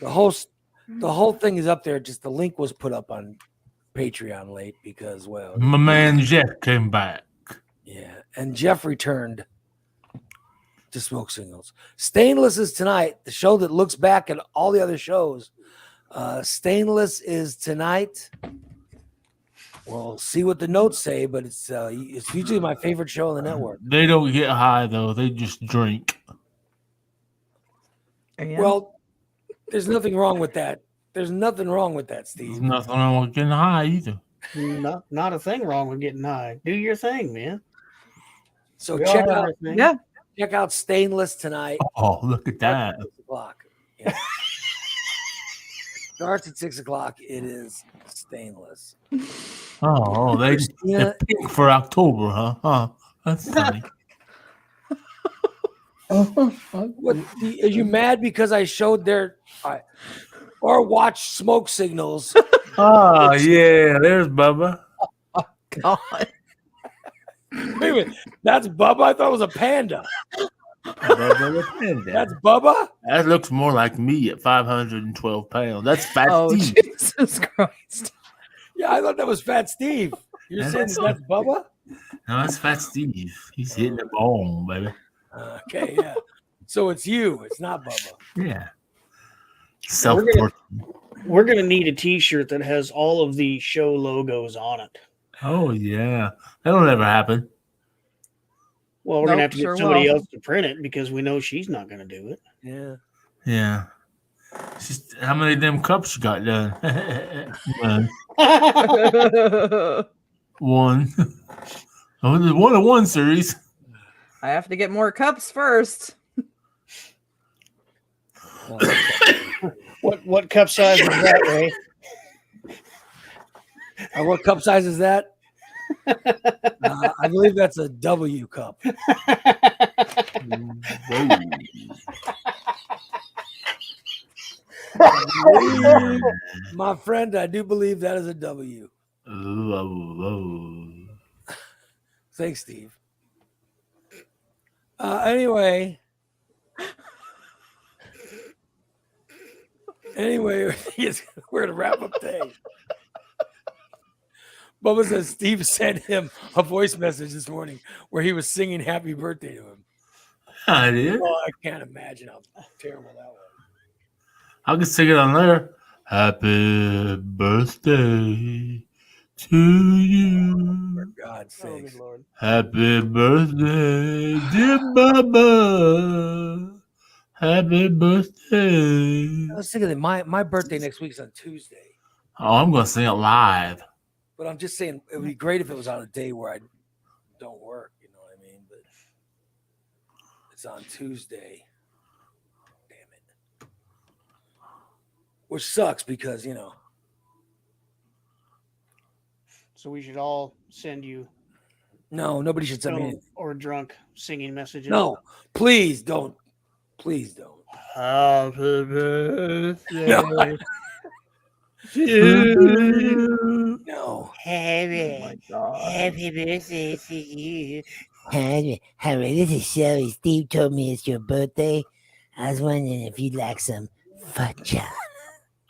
The whole thing is up there. Just the link was put up on Patreon late because, well, My man Jeff came back. yeah, and Jeff returned to Smoke Signals. Stainless is tonight, the show that looks back at all the other shows. Stainless is tonight. We'll see what the notes say, but it's usually my favorite show on the network. They don't get high though; they just drink. Yeah. Well, there's nothing wrong with that. There's nothing wrong with that, There's Steve. nothing wrong with getting high either. not a thing wrong with getting high. Do your thing, man. So We all check have out our thing. yeah. check out Stainless tonight. Oh, look at that! Starts at 6 o'clock. Yeah. Starts at 6 o'clock. It is Stainless. Oh, they Christina, pick for October, huh? Huh? That's funny. what, are you mad because I showed their or watched Smoke Signals? Oh yeah, there's Bubba. God. Wait a minute, that's Bubba. I thought it was a panda. Bubba the Panda. That's Bubba? That looks more like me at 512 pounds. That's Fat Oh, Steve. Jesus Christ. Yeah, I thought that was Fat Steve. You're saying that's Bubba? No, that's Fat Steve. He's hitting the bone, baby. Okay, yeah. So it's you. It's not Bubba. Yeah. We're gonna need a T-shirt that has all of the show logos on it. Oh, yeah. That'll never happen. Well, we're gonna have Nope, to get sure somebody will. else to print it because we know she's not gonna do it. Yeah. Yeah. Just how many of them cups you got done? One. Oh, there's one of one series. I have to get more cups first. What cup size is that, Ray? What cup size is that? I believe that's a W cup. My friend, I do believe that is a W. Thanks, Steve. Anyway, we're going to wrap up today. Bubba says Steve sent him a voice message this morning where he was singing happy birthday to him. I did. Oh, I can't imagine how terrible that was. I can sing it on there. Happy birthday to you. For God's Oh, sakes. good Lord. Happy birthday, dear Bubba. Happy birthday. I was thinking that my birthday next week is on Tuesday. Oh, I'm going to sing it live. But I'm just saying it would be great if it was on a day where I don't work, you know what I mean? But it's on Tuesday. Damn it. Which sucks because, you know. So we should all send you No, nobody should send me stoned anything. or drunk singing messages. No, please don't. Please don't. Happy birthday. No. to No. Happy birthday to you. Harry, this is Shelly. Steve told me it's your birthday. I was wondering if you'd like some fudge.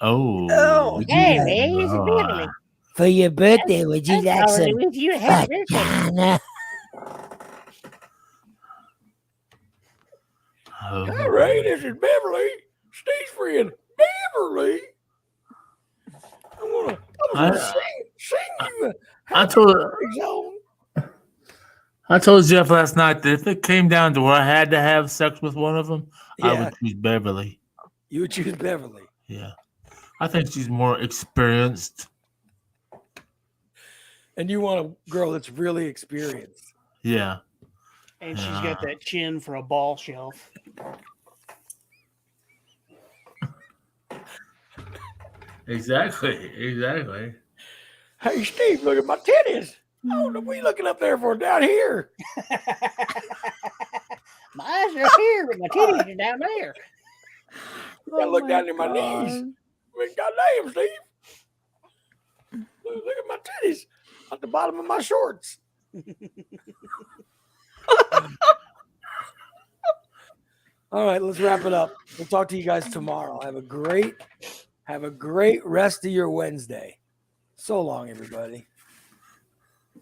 Oh. Hey, man, it's a Beverly. For your birthday, would you like some with you. Happy birthday. fudge? Oh. All right, this is Beverly. Steve's friend, Beverly. I'm gonna sing you I told song. I told Jeff last night that if it came down to where I had to have sex with one of them, I Yeah. would choose Beverly. You would choose Beverly. Yeah. I think she's more experienced. And you want a girl that's really experienced. Yeah. And she's got that chin for a ball shelf. Exactly. Hey, Steve, look at my titties. Oh, what are you looking up there for down here? My eyes are up here, but my titties are down there. I look down at my knees. I mean, goddamn, Steve. Look at my titties at the bottom of my shorts. All right, let's wrap it up. We'll talk to you guys tomorrow. Have a great rest of your Wednesday. So long, everybody.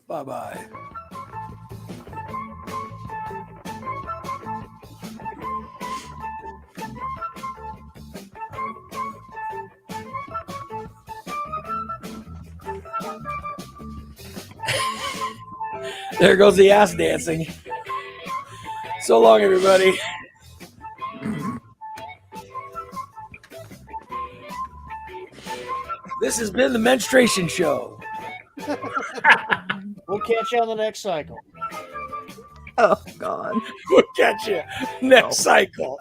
Bye-bye. There goes the ass dancing. So long, everybody. This has been the Menstruation Show. We'll catch you on the next cycle. Oh, God. We'll catch you next cycle.